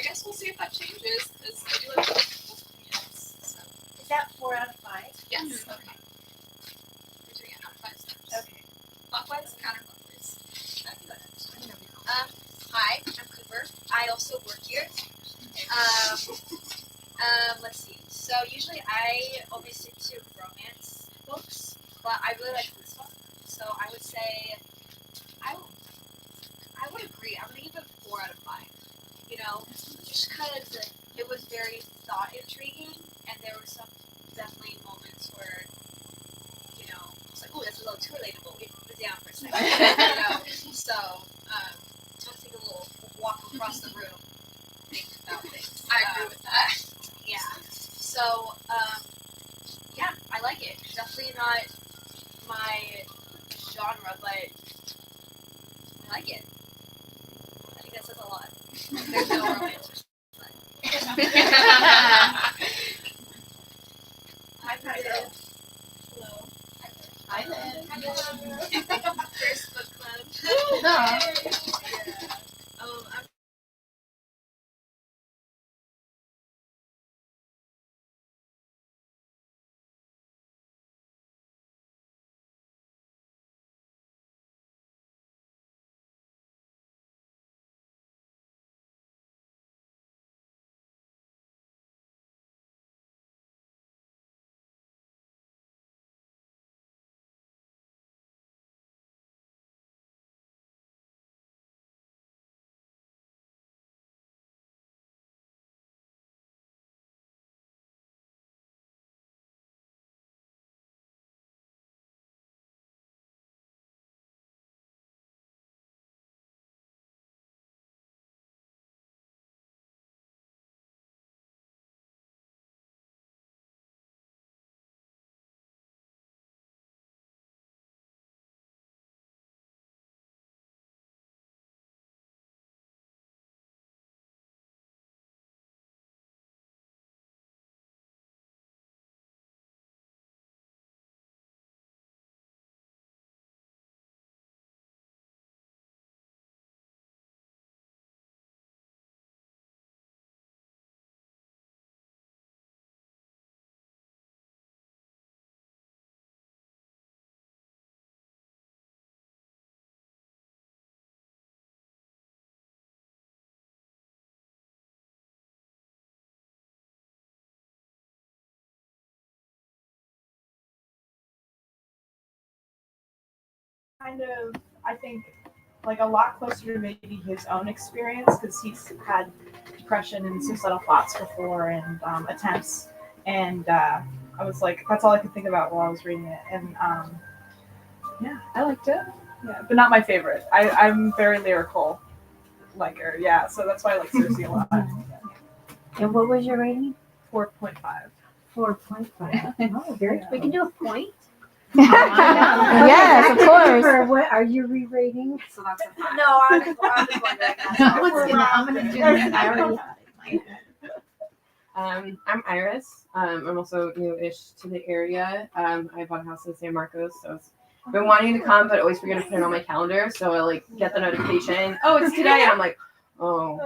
I guess we'll see if that changes because I do like opinions. So. Is that 4 out of 5? Yes. Mm-hmm. Okay. We're doing it out of 5 stars. Okay. Clockwise, counterclockwise. Hi, I'm Cooper. I also work here. Let's see. So usually I always stick to romance books, but I really like this one. So I would say I would agree. I'm gonna give it 4 out of 5. You know, just because it was very thought intriguing, and there were some definitely moments where it's like, oh, that's a little too relatable. We put it down for a second. So just take a little walk across the room, think about things. I agree with that. Yeah. So, yeah, I like it. Definitely not my genre, but I like it. I think that says a lot. There's no romance. Hi, Pedro. Hello. Hi, Liv. First book club. Yeah. Kind of, I think, like a lot closer to maybe his own experience because he's had depression and suicidal thoughts before and attempts. And I was like, that's all I could think about while I was reading it. And yeah, I liked it. Yeah, but not my favorite. I'm very lyrical liker. Yeah, so that's why I like Cersei a lot. And what was your rating? 4.5. 4.5. Oh, very. Yeah. We can do a point. Yes, of course. Or what are you re-rating? So that's a 5. No, I was wondering that. I'm gonna do this. I already had it in my head. I'm Iris. I'm also new-ish to the area. I bought a house in San Marcos, so I've been wanting to come, but I always forget to put it on my calendar. So I like get the notification. Oh, it's today, and I'm like, oh.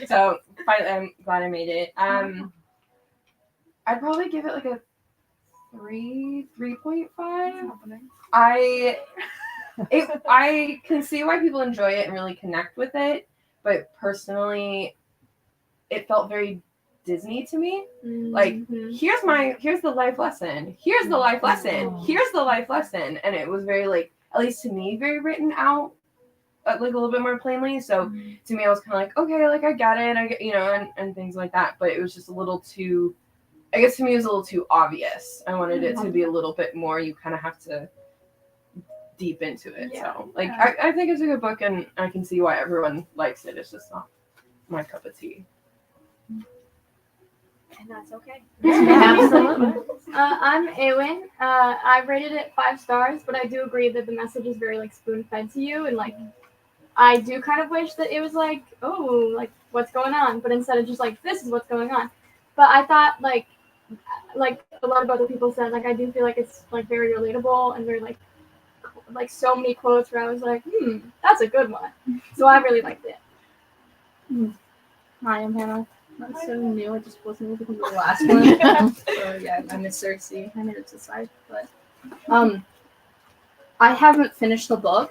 So finally, I'm glad I made it. I'd probably give it like a 3.5. I can see why people enjoy it and really connect with it, but personally, it felt very Disney to me. Like, here's the life lesson. Here's the life lesson. Here's the life lesson. And it was very, like, at least to me, very written out, like, a little bit more plainly. So to me, I was kind of like, okay, like, I get it. I get, and things like that. But it was just a little too, I guess to me, it was a little too obvious. I wanted it to be a little bit more, you kind of have to deep into it. Yeah. So, like, I think it's a good book, and I can see why everyone likes it. It's just not my cup of tea. And that's okay. Absolutely. I'm Awen. I rated it 5 stars, but I do agree that the message is very like spoon fed to you, and like I do kind of wish that it was like, oh, like what's going on, but instead of just like this is what's going on. But I thought like a lot of other people said, like I do feel like it's like very relatable and very like so many quotes where I was like, that's a good one. So I really liked it. Hi, I'm Hannah. I'm so new. I just wasn't able to do the last one. So yeah, I miss Cersei. I made it to side, but I haven't finished the book,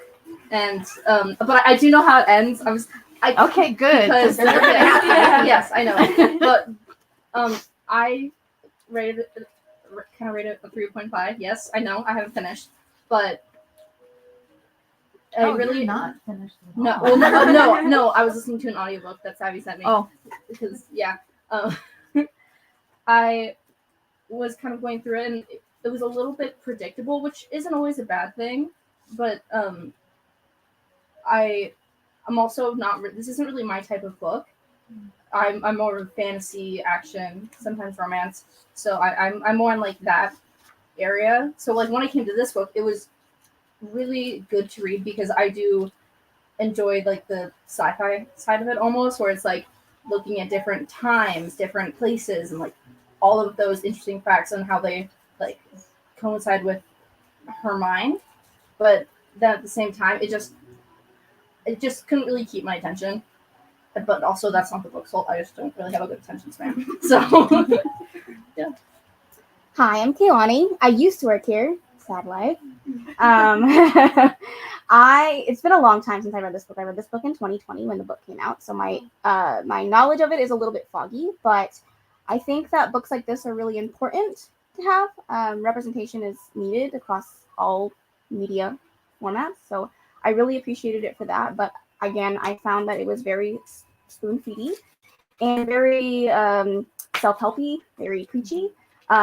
and but I do know how it ends. Okay, good. Because We're gonna have to. yes, I know, but I rated it, kind of rated it a 3.5. Yes, I know I haven't finished, but I really you're not finished. no, well, no. I was listening to an audiobook that Savvy sent me. Oh. Because yeah, I was kind of going through it, and it was a little bit predictable, which isn't always a bad thing. But I'm also not. This isn't really my type of book. I'm more of fantasy, action, sometimes romance. So I'm more in like that area. So like when I came to this book, it was really good to read because I do enjoy like the sci-fi side of it almost, where it's like looking at different times, different places, and like all of those interesting facts and how they like coincide with her mind. But then at the same time, it just couldn't really keep my attention. But also, that's not the book's fault. I just don't really have a good attention span. So, yeah. Hi, I'm Kehlani. I used to work here. Sad life. It's been a long time since I read this book. I read this book in 2020 when the book came out, so my knowledge of it is a little bit foggy. But I think that books like this are really important to have. Representation is needed across all media formats, so I really appreciated it for that. But again, I found that it was very spoon-feedy and very self-helpy, very preachy.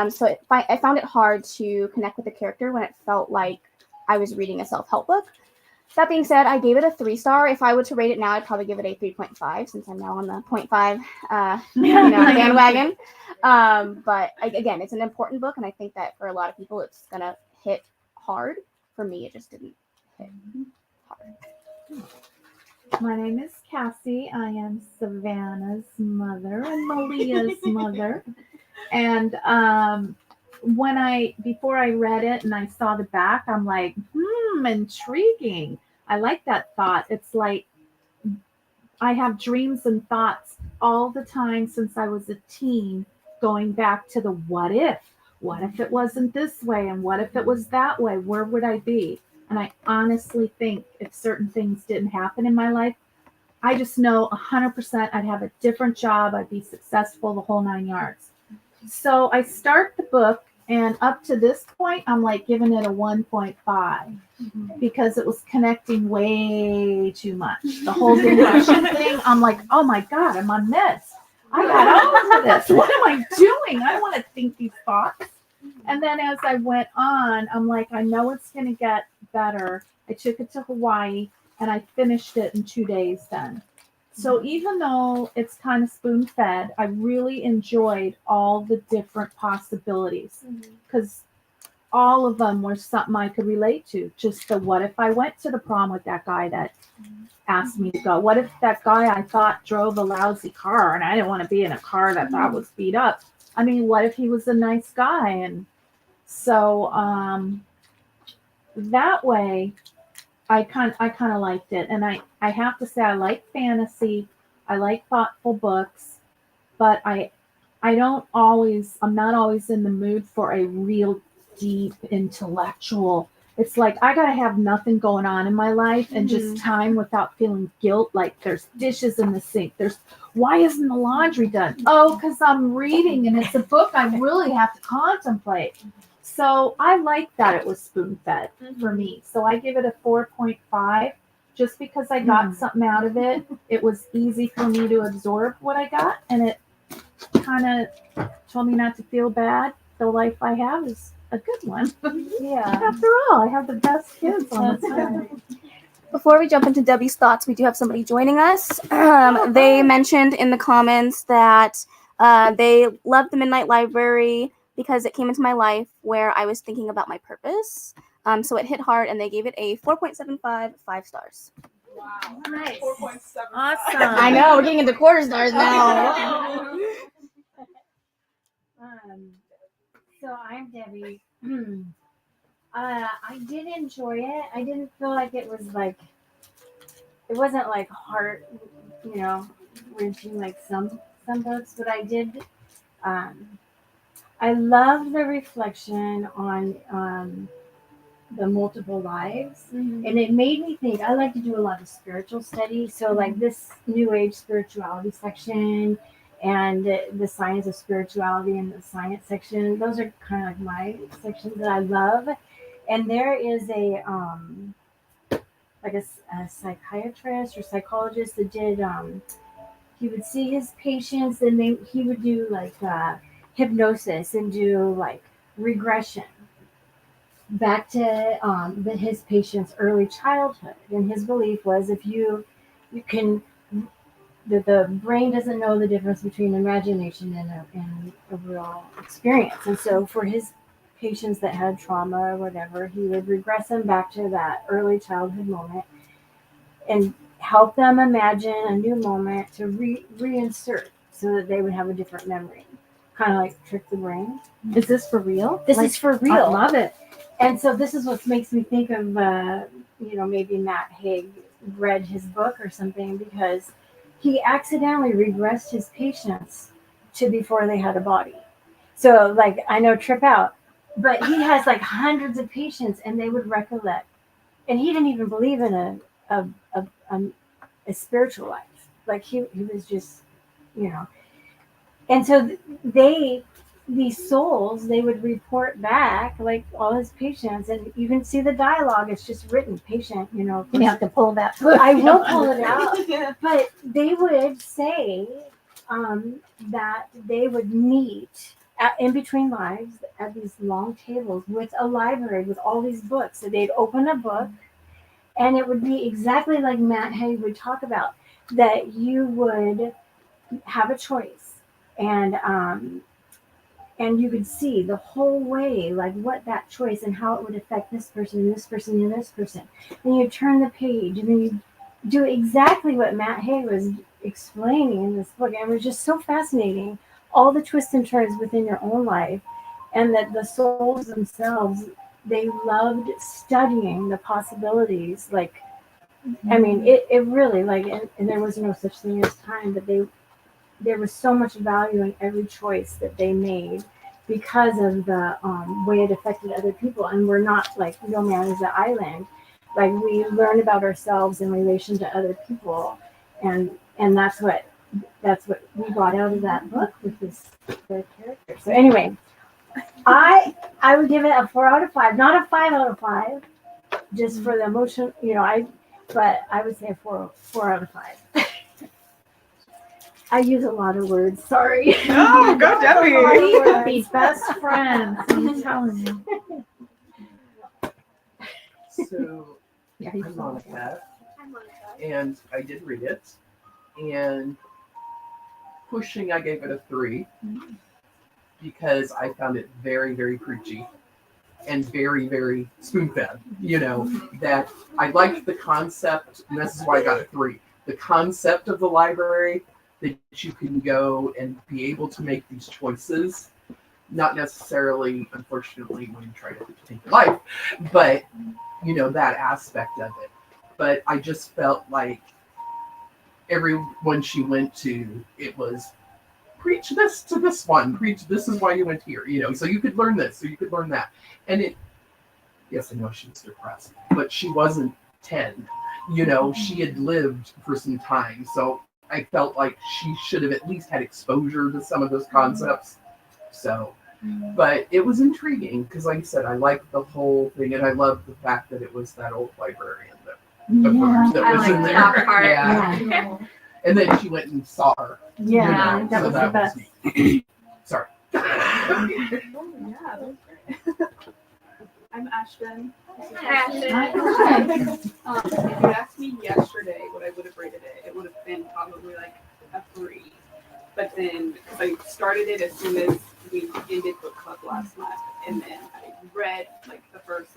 So I found it hard to connect with the character when it felt like I was reading a self-help book. That being said, I gave it a 3-star. If I were to rate it now, I'd probably give it a 3.5 since I'm now on the 0.5 bandwagon. But again, it's an important book, and I think that for a lot of people, it's gonna hit hard. For me, it just didn't hit hard. My name is Cassie. I am Savannah's mother and Malia's mother. And before I read it and I saw the back, I'm like, intriguing. I like that thought. It's like I have dreams and thoughts all the time since I was a teen, going back to the what if. What if it wasn't this way? And what if it was that way? Where would I be? And I honestly think if certain things didn't happen in my life, I just know 100% I'd have a different job. I'd be successful, the whole 9 yards. So I start the book, and up to this point, I'm like giving it a 1.5 because it was connecting way too much. The whole depression thing, I'm like, oh my God, I'm on meds. I got over this. What am I doing? I want to think these thoughts. And then as I went on, I'm like, I know it's going to get better. I took it to Hawaii, and I finished it in 2 days then. So even though it's kind of spoon-fed, I really enjoyed all the different possibilities because all of them were something I could relate to. Just the what if I went to the prom with that guy that asked me to go? What if that guy I thought drove a lousy car and I didn't want to be in a car that thought was beat up? I mean, what if he was a nice guy? And so that way, I kind of liked it. And I have to say I like fantasy. I like thoughtful books, but I'm not always in the mood for a real deep intellectual. It's like I got to have nothing going on in my life and just time without feeling guilt. Like there's dishes in the sink. Why isn't the laundry done? Oh, because I'm reading and it's a book I really have to contemplate. So I like that it was spoon-fed for me. So I give it a 4.5 just because I got something out of it. It was easy for me to absorb what I got, and it kind of told me not to feel bad. The life I have is a good one. Yeah. After all, I have the best kids on the planet. Before we jump into Debbie's thoughts, we do have somebody joining us. They mentioned in the comments that they loved the Midnight Library because it came into my life where I was thinking about my purpose. So it hit hard, and they gave it a 4.75, 5 stars. Wow. Nice. 4.7. Awesome. I know, we're getting into quarter stars now. So I'm Debbie. I did enjoy it. I didn't feel like it wasn't like hard, reaching like some books, but I did. I loved the reflection on the multiple lives, and it made me think. I like to do a lot of spiritual study, so like this New Age spirituality section and the science of spirituality in the science section. Those are kind of like my sections that I love. And there is a like a psychiatrist or psychologist that did he would see his patients and he would do like hypnosis and do like regression back to his patient's early childhood. And his belief was if you can the brain doesn't know the difference between imagination and a real experience. And so for his patients that had trauma or whatever, he would regress them back to that early childhood moment and help them imagine a new moment to reinsert so that they would have a different memory. Kind of like trick the brain. Is this for real? This is for I real. love it. And so this is what makes me think of, maybe Matt Haig read his book or something, because he accidentally regressed his patients to before they had a body. So like, I know trip out, but he has like hundreds of patients and they would recollect. And he didn't even believe in a spiritual life. Like he was just, and so these souls, they would report back, like all his patients, and you can see the dialogue. It's just written, patient, You have to pull that book. I will pull it out. But they would say that they would meet in between lives at these long tables with a library with all these books. So they'd open a book, and it would be exactly like Matt Haig would talk about, that you would have a choice, and you could see the whole way, like what that choice and how it would affect this person and this person and this person. Then you turn the page and then you do exactly what Matt Haig was explaining in this book. And it was just so fascinating, all the twists and turns within your own life, and that the souls themselves, they loved studying the possibilities. Like, I mean, it really, like, and there was no such thing as time, but there was so much value in every choice that they made because of the way it affected other people. And we're not like no man is an island. Like we learn about ourselves in relation to other people, and that's what we got out of that book with the character. So anyway, I would give it a 4 out of 5, not a 5 out of 5, just for the emotion. But I would say a 4 out of 5. I use a lot of words. Sorry. Oh, go Debbie. We could be best friends. I'm telling you. So Yeah, I'm Monica, and I did read it, and pushing, I gave it a 3 because I found it very, very preachy and very, very spoon-fed. That I liked the concept, and this is why I got a 3. The concept of the library, that you can go and be able to make these choices, not necessarily, unfortunately, when you try to take your life, but that aspect of it. But I just felt like everyone she went to, it was preach this to this one, preach this is why you went here, so you could learn this, so you could learn that. And yes, I know she was depressed, but she wasn't 10, she had lived for some time, so I felt like she should have at least had exposure to some of those concepts. So, but it was intriguing because, like I said, I liked the whole thing, and I loved the fact that it was that old librarian that was in there. That part. Yeah. And then she went and saw her. Yeah, that so was that the best. was neat. Sorry. Oh, yeah, that was great. I'm Ashton. Ashton. If you asked me yesterday what I would have rated it, it would have been probably like a 3. But then, because I started it as soon as we ended book club last month, and then I read like the first,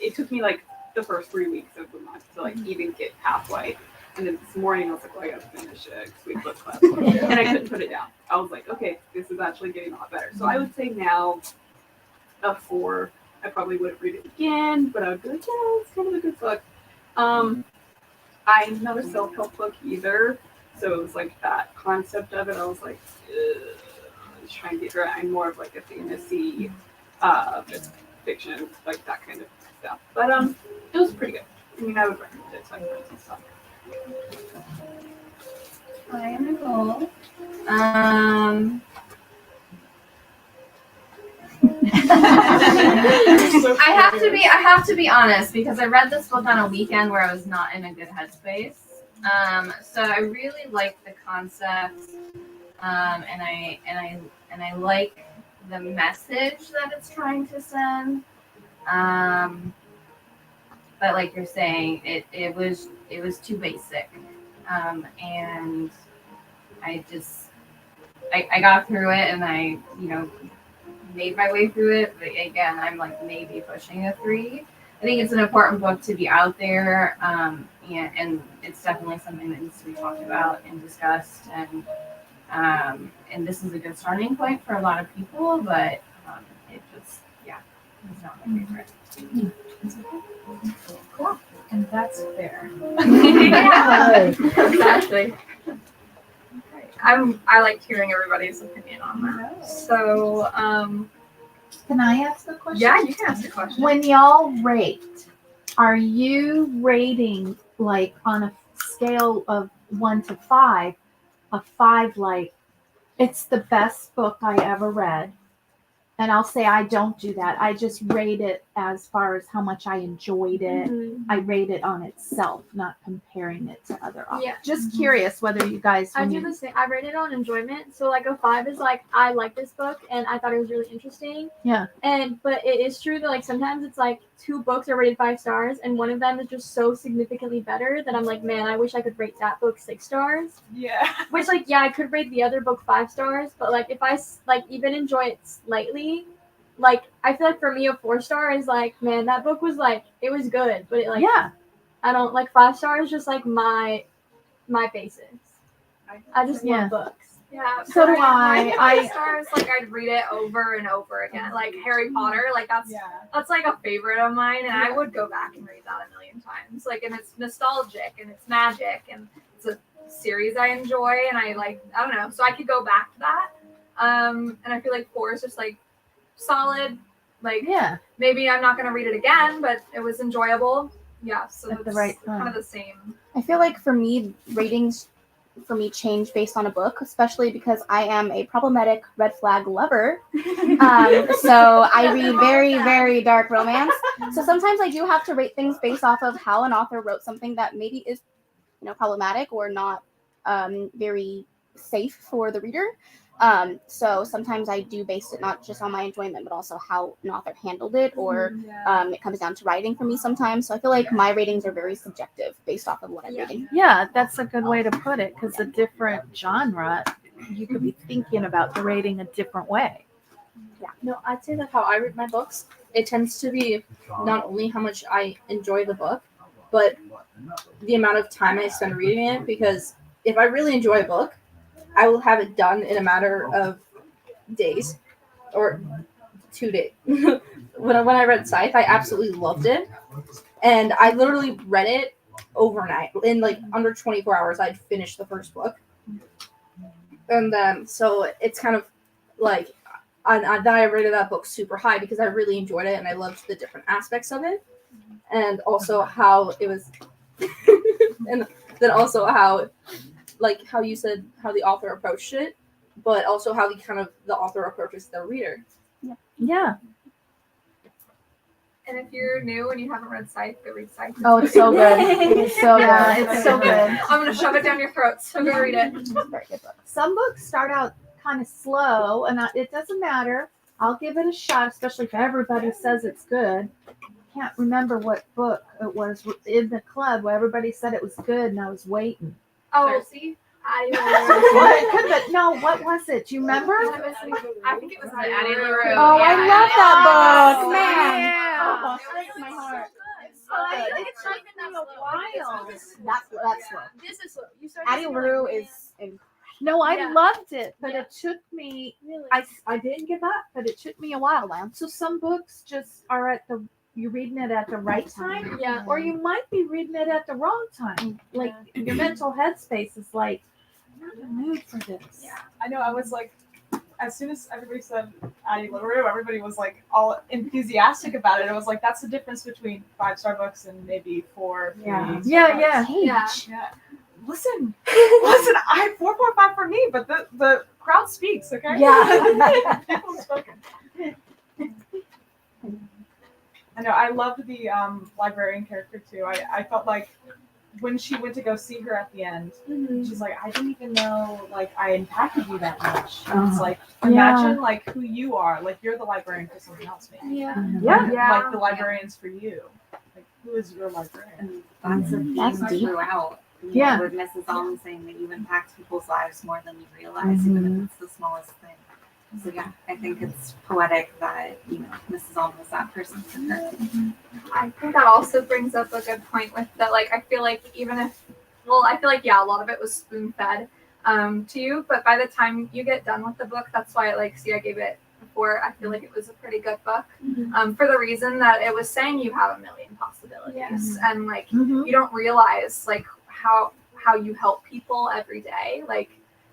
it took me like the first 3 weeks of the month to like even get halfway. And then this morning I was like, well, I gotta finish it because we book club. And I couldn't put it down. I was like, okay, this is actually getting a lot better. So I would say now a 4. I probably wouldn't read it again, but I would be like, yeah, it's kind of a good book. I'm not a self-help book either, so it was like that concept of it. I was like, ugh, I was trying to get her. I'm more of like a fantasy, just fiction, like that kind of stuff. But it was pretty good. I mean, I would recommend it to my friends and stuff. Hi, Nicole. I have to be honest because I read this book on a weekend where I was not in a good headspace. So I really like the concept, and I like the message that it's trying to send. But like you're saying, it was too basic, and I got through it, and I made my way through it. But again, I'm like maybe pushing a 3. I think it's an important book to be out there, and it's definitely something that needs to be talked about and discussed. And this is a good starting point for a lot of people, but it just it's not my favorite. Cool. And that's fair. Yeah, exactly. I liked hearing everybody's opinion on that. So, Can I ask the question? yeah, you can ask the question. When y'all rate, are you rating like on a scale of 1 to 5, a 5 like it's the best book I ever read? And I'll say I don't do that. I just rate it as far as how much I enjoyed it. Mm-hmm. I rate it on itself, not comparing it to other authors. Yeah. Just curious whether you guys. I do the same. I rate it on enjoyment. So like a 5 is like I like this book and I thought it was really interesting. Yeah. But it is true that like sometimes it's like 2 books are rated 5 stars and one of them is just so significantly better that I'm like, man, I wish I could rate that book 6 stars. Yeah. Which like yeah, I could rate the other book 5 stars, but like if I like even enjoy it slightly, like I feel like for me a 4 star is like, man, that book was like it was good, but it like I don't like 5 stars just like my basis. I just love books. Yeah, So do I. 5 stars, like I'd read it over and over again. Like Harry Potter, like that's like a favorite of mine, and I would go back and read that a million times. Like, and it's nostalgic and it's magic and it's a series I enjoy, and I don't know, so I could go back to that. And I feel like 4 is just like solid. Like maybe I'm not gonna read it again, but it was enjoyable. Yeah, so At the it's right kind time. of the same. I feel like for me, ratings for me change based on a book, especially because I am a problematic red flag lover. So I read very, very dark romance. So sometimes I do have to rate things based off of how an author wrote something that maybe is, problematic or not very safe for the reader. So sometimes I do base it not just on my enjoyment, but also how an author handled it, or it comes down to writing for me sometimes. So I feel like my ratings are very subjective based off of what I'm reading. Yeah, that's a good way to put it, because a different genre, you could be thinking about the rating a different way. Yeah, no, I'd say that how I read my books, it tends to be not only how much I enjoy the book, but the amount of time I spend reading it, because if I really enjoy a book, I will have it done in a matter of days or 2 days. When I read Scythe, I absolutely loved it. And I literally read it overnight. In like under 24 hours, I'd finished the first book. And then, so it's kind of like, then I rated that book super high because I really enjoyed it and I loved the different aspects of it. And also how it was, and then also how, like how you said, how the author approached it, but also how the author approaches the reader. Yeah. And if you're new and you haven't read Scythe, go read Scythe. Oh, it's so good. It's so Yeah, good. it's so good. I'm gonna shove it down your throat, so go read it. It's a very good book. Some books start out kind of slow, and it doesn't matter. I'll give it a shot, especially if everybody says it's good. Can't remember what book it was in the club where everybody said it was good, and I was waiting. Oh, Cersei? No, what was it? Do you remember? I think it was Addie LaRue. Oh, I love that book, man. Yeah. Oh, it breaks my heart. It's taken a while. That's slow. This is slow. You started Addie LaRue is incredible. No, I Yeah. loved it, but Yeah. it took me. Really? I didn't give up, but it took me a while. So some books just are at the you're reading it at the right time, Yeah. or you might be reading it at the wrong time. Like your mental headspace is like, I'm not in the mood for this. Yeah, I know. I was like, as soon as everybody said Addie LaRue, everybody was like all enthusiastic about it. I was like, that's the difference between 5-star books and maybe 4, 3. Yeah. Yeah. Yeah. Listen, I 4.5 for me, but the crowd speaks, okay? Yeah. People have spoken. I know. I loved the librarian character too. I felt like when she went to go see her at the end, she's like, I didn't even know like I impacted you that much. And it's like, imagine like who you are. Like you're the librarian for someone else, maybe. Yeah. Like the librarian's for you. Like who is your librarian? And that's a theme deep. throughout. You Yeah. know, with Mrs. Allen saying that you impact people's lives more than you realize, even if it's the smallest thing. So yeah, I think it's poetic that, you know, Mrs. Allen was that person for her. I think that also brings up a good point with that. Like, I feel like even if, well, I feel like, yeah, a lot of it was spoon fed to you, but by the time you get done with the book, that's why, like, see, I gave it a 4. I feel like it was a pretty good book for the reason that it was saying you have a million possibilities and like you don't realize like how you help people every day. Like,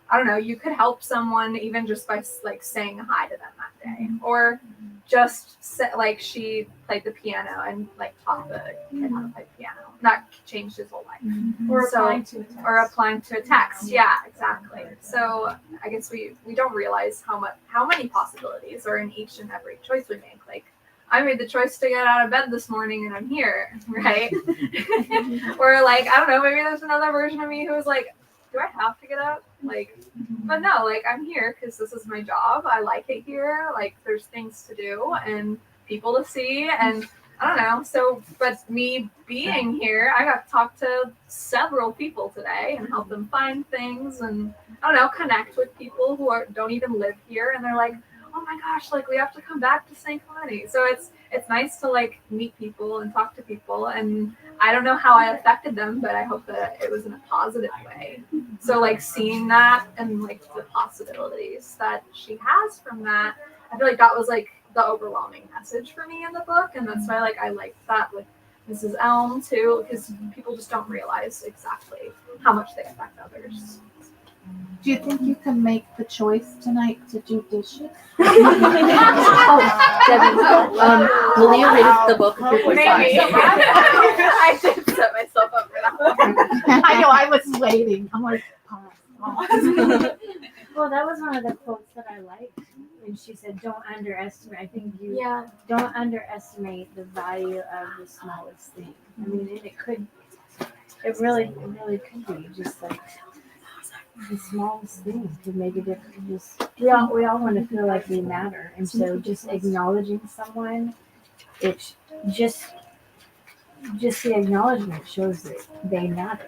I don't know, you could help someone even just by like saying hi to them that day, or just like she played the piano and like taught the kid how to play piano. That changed his whole life. Or So- applying to a text. Or applying to a text. Yeah, exactly. So I guess we don't realize how many possibilities are in each and every choice we make. Like, I made the choice to get out of bed this morning and I'm here, right? Or like, I don't know, maybe there's another version of me who was like, do I have to get up? Like, but no, like I'm here because this is my job. I like it here. Like there's things to do and people to see and I don't know. So, but me being here, I got to talk to several people today and help them find things and I don't know, connect with people who don't even live here and they're like, oh my gosh, like we have to come back to San Clemente. So it's nice to like meet people and talk to people and I don't know how I affected them, but I hope that it was in a positive way. So like seeing that and like the possibilities that she has from that, I feel like that was like the overwhelming message for me in the book. And that's why like I liked that with Mrs. Elm too, because people just don't realize exactly how much they affect others. Do you think you can make the choice tonight to do dishes? Debbie, will you read the book? Maybe. I did set myself up for that one. I know, I was waiting. I'm like, pause. Well, that was one of the quotes that I liked. And she said, don't underestimate. I think you don't underestimate the value of the smallest thing. I mean, it really could be just like the smallest thing could make a difference. Just we all want to feel like we matter, and so just acknowledging someone, it just the acknowledgement shows that they matter.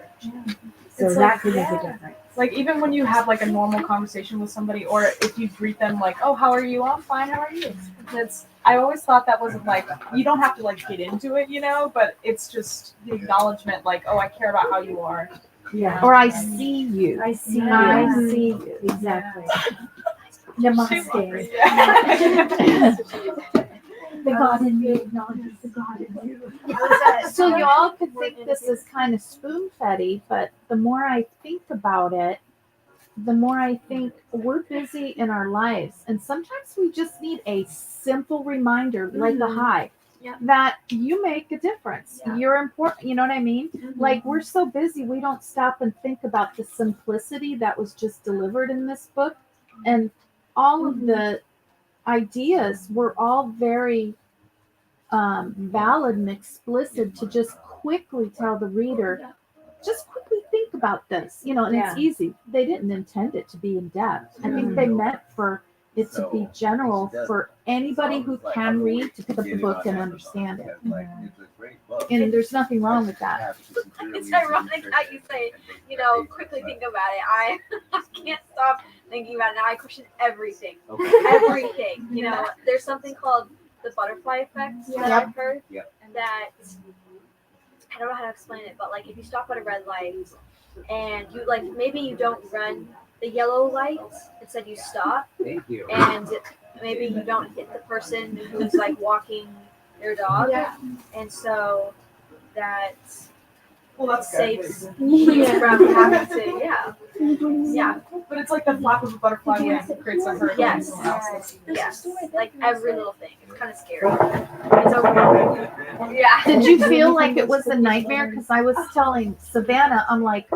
So It's that like, could make a difference. Like even when you have like a normal conversation with somebody, or if you greet them like, "Oh, how are you? I'm fine. How are you?" I always thought that wasn't like you don't have to like get into it, you know, but it's just the acknowledgement, like, "Oh, I care about how you are." Yeah. Or I see you. I see you. Exactly. Namaste. Yeah. The God in me acknowledges the God in you. So you all could think this is kind of spoon-feddy, but the more I think about it, the more I think we're busy in our lives. And sometimes we just need a simple reminder, like a hi, that you make a difference. You're important. You know what I mean? Like we're so busy, we don't stop and think about the simplicity that was just delivered in this book. And all of the ideas were all very valid and explicit to just quickly tell the reader, just quickly think about this, you know, and it's easy. They didn't intend it to be in depth. I think they meant for it to be general for anybody who can read to pick up the book and understand it. And there's nothing wrong with that. It's ironic how you say, you know, quickly think about it. I can't stop thinking about it now. I question everything. Everything. You know, there's something called the butterfly effect that I've heard. That I don't know how to explain it, but like if you stop at a red light and you like maybe you don't run the yellow light, instead you stop. Thank you. And maybe you don't hit the person who's like walking their dog, Yeah. and so that Well, that's saves good. you from having to, yeah, But it's like the flap of a butterfly and creates a hurt. yes, yes, like every little thing. It's kind of scary. It's okay. Yeah. Did you feel like it was a nightmare? Because I was telling Savannah, I'm like,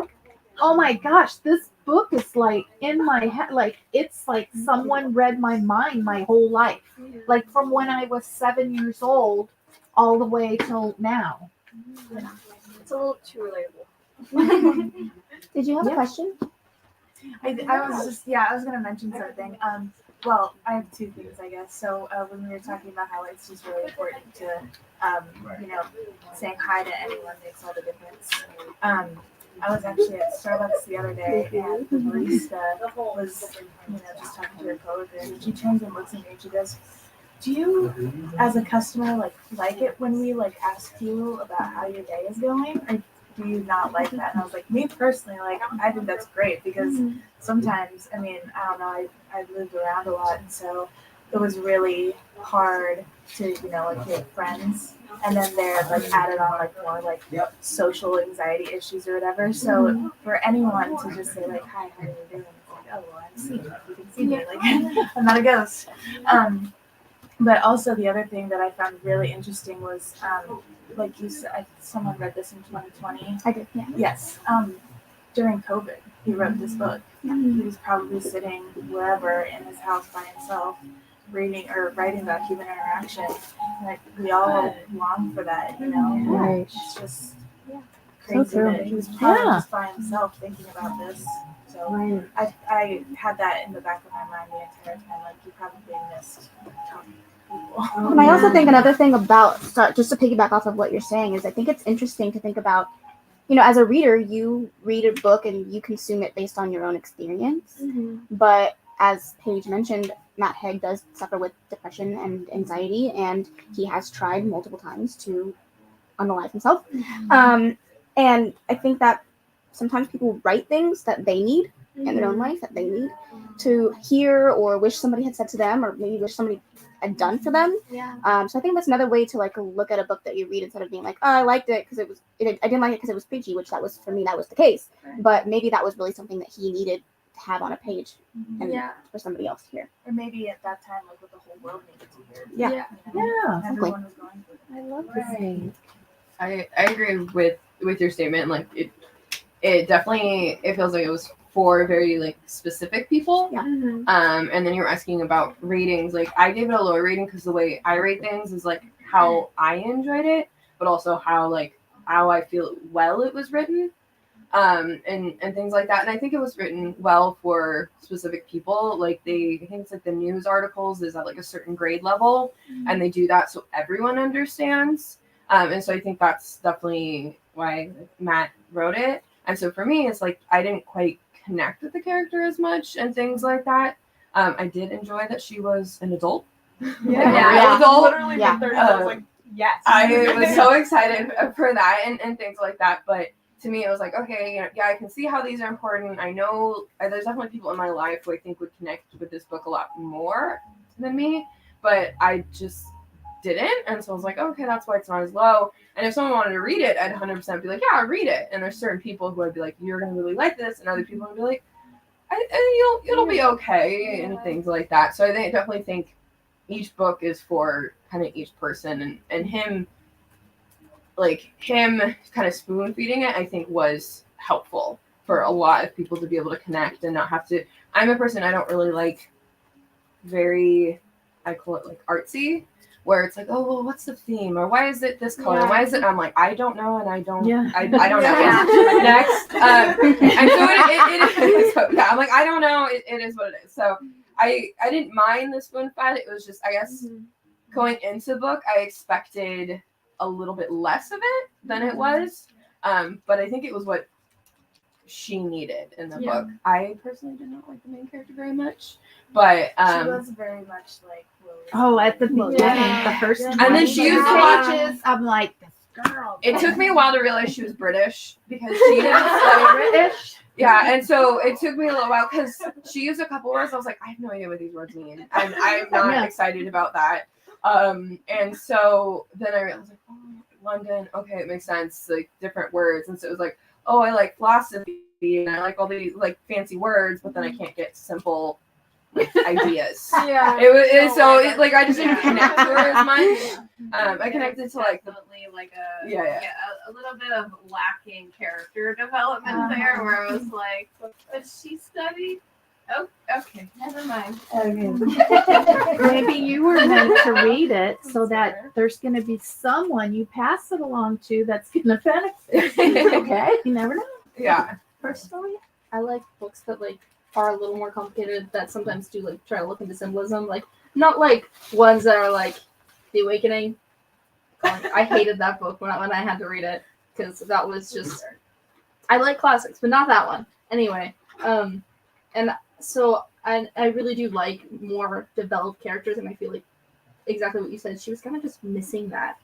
oh my gosh, this book is like in my head. Like, it's like someone read my mind my whole life. Like, from when I was 7 years old all the way till now. It's a little too relatable. Did you have a question? I was gonna mention something. Well, I have two things, I guess. So when we were talking about how it's just really important to, saying hi to anyone makes all the difference. I was actually at Starbucks the other day, and the barista was, just talking to her coworker, and she turns and looks at me and she goes, "Do you, as a customer, like it when we ask you about how your day is going, or do you not like that?" And I was like, me personally, I think that's great because sometimes, I don't know, I've moved around a lot, and so it was really hard to, make friends, and then they're added on more social anxiety issues or whatever. So for anyone to just say hi, how are you doing? It's like, oh well, I'm seen. You can see me, I'm not a ghost. But also the other thing that I found really interesting was, like you said, someone read this in 2020. I did, yeah. Yes. During COVID, he wrote this book. He was probably sitting wherever in his house by himself, reading or writing about human interaction. We all long for that, Right. It's just So crazy true. that he was probably Yeah. just by himself thinking about this. So Right. I had that in the back of my mind the entire time. You probably missed talking to people. And I also think another thing about, just to piggyback off of what you're saying, is I think it's interesting to think about, as a reader, you read a book and you consume it based on your own experience. But as Paige mentioned, Matt Haig does suffer with depression and anxiety, and he has tried multiple times to unalive himself. And I think that sometimes people write things that they need in their own life, that they need to hear or wish somebody had said to them, or maybe wish somebody had done for them. So I think that's another way to look at a book that you read instead of being like, oh, I liked it because I didn't like it because it was preachy, which that was, for me, that was the case. But maybe that was really something that he needed to have on a page and for somebody else to hear. Or maybe at that time, what the whole world needed to hear. Yeah. Yeah. Everyone was going through it. I love this. I agree with your statement. It definitely, it feels like it was for very specific people. Yeah. And then you were asking about ratings. I gave it a lower rating because the way I rate things is how I enjoyed it, but also how I feel it was written. And things like that. And I think it was written well for specific people. I think it's the news articles is at a certain grade level, and they do that so everyone understands. And so I think that's definitely why Matt wrote it. And so for me, it's I didn't quite connect with the character as much and things like that. I did enjoy that she was an adult. Yeah. Adult. Literally Yeah. mid-30s, I was like, yes. I was so excited for that and things like that. But to me, it was okay, I can see how these are important. I know there's definitely people in my life who I think would connect with this book a lot more than me, but I just didn't. And so I was okay, that's why it's not as low. And if someone wanted to read it, I'd 100% be yeah, read it. And there's certain people who I'd be you're going to really like this. And other people would be it'll be okay and things like that. So I definitely think each book is for kind of each person, and him kind of spoon feeding it, I think was helpful for a lot of people to be able to connect and not have to. I'm a person, I don't really I call it artsy, where it's oh well, what's the theme, or why is it this color, why is it, I'm I don't know, and I don't I don't know. Next. And so it is, so, yeah, I'm I don't know, it is what it is. So I didn't mind the spoon fed. It was just, I guess, going into the book, I expected a little bit less of it than it was, but I think it was what she needed in the book. I personally did not like the main character very much, but she was very much at the beginning, the first and then she used a pages, I'm this girl. It took me a while to realize she was British because she was British. Yeah, and so it took me a little while because she used a couple words. I was I have no idea what these words mean, and I'm not excited about that. And so then I was like, oh, London, okay, it makes sense, like different words. And so it was like, oh, I like philosophy and I like all these like fancy words, but then I can't get simple like ideas. Yeah. Like I just didn't connect to her as much. I connected to like definitely like a little bit of lacking character development there, where I was like, what does she study? Oh, okay, never mind. Maybe you were meant to read it so that there's going to be someone you pass it along to that's going to benefit. Okay, you never know. Yeah. Personally, I like books that like are a little more complicated, that sometimes do like try to look into symbolism, like not like ones that are like The Awakening. I hated that book when I had to read it because that was just. I like classics, but not that one. Anyway, and so I really do like more developed characters, and I feel like exactly what you said. She was kind of just missing that.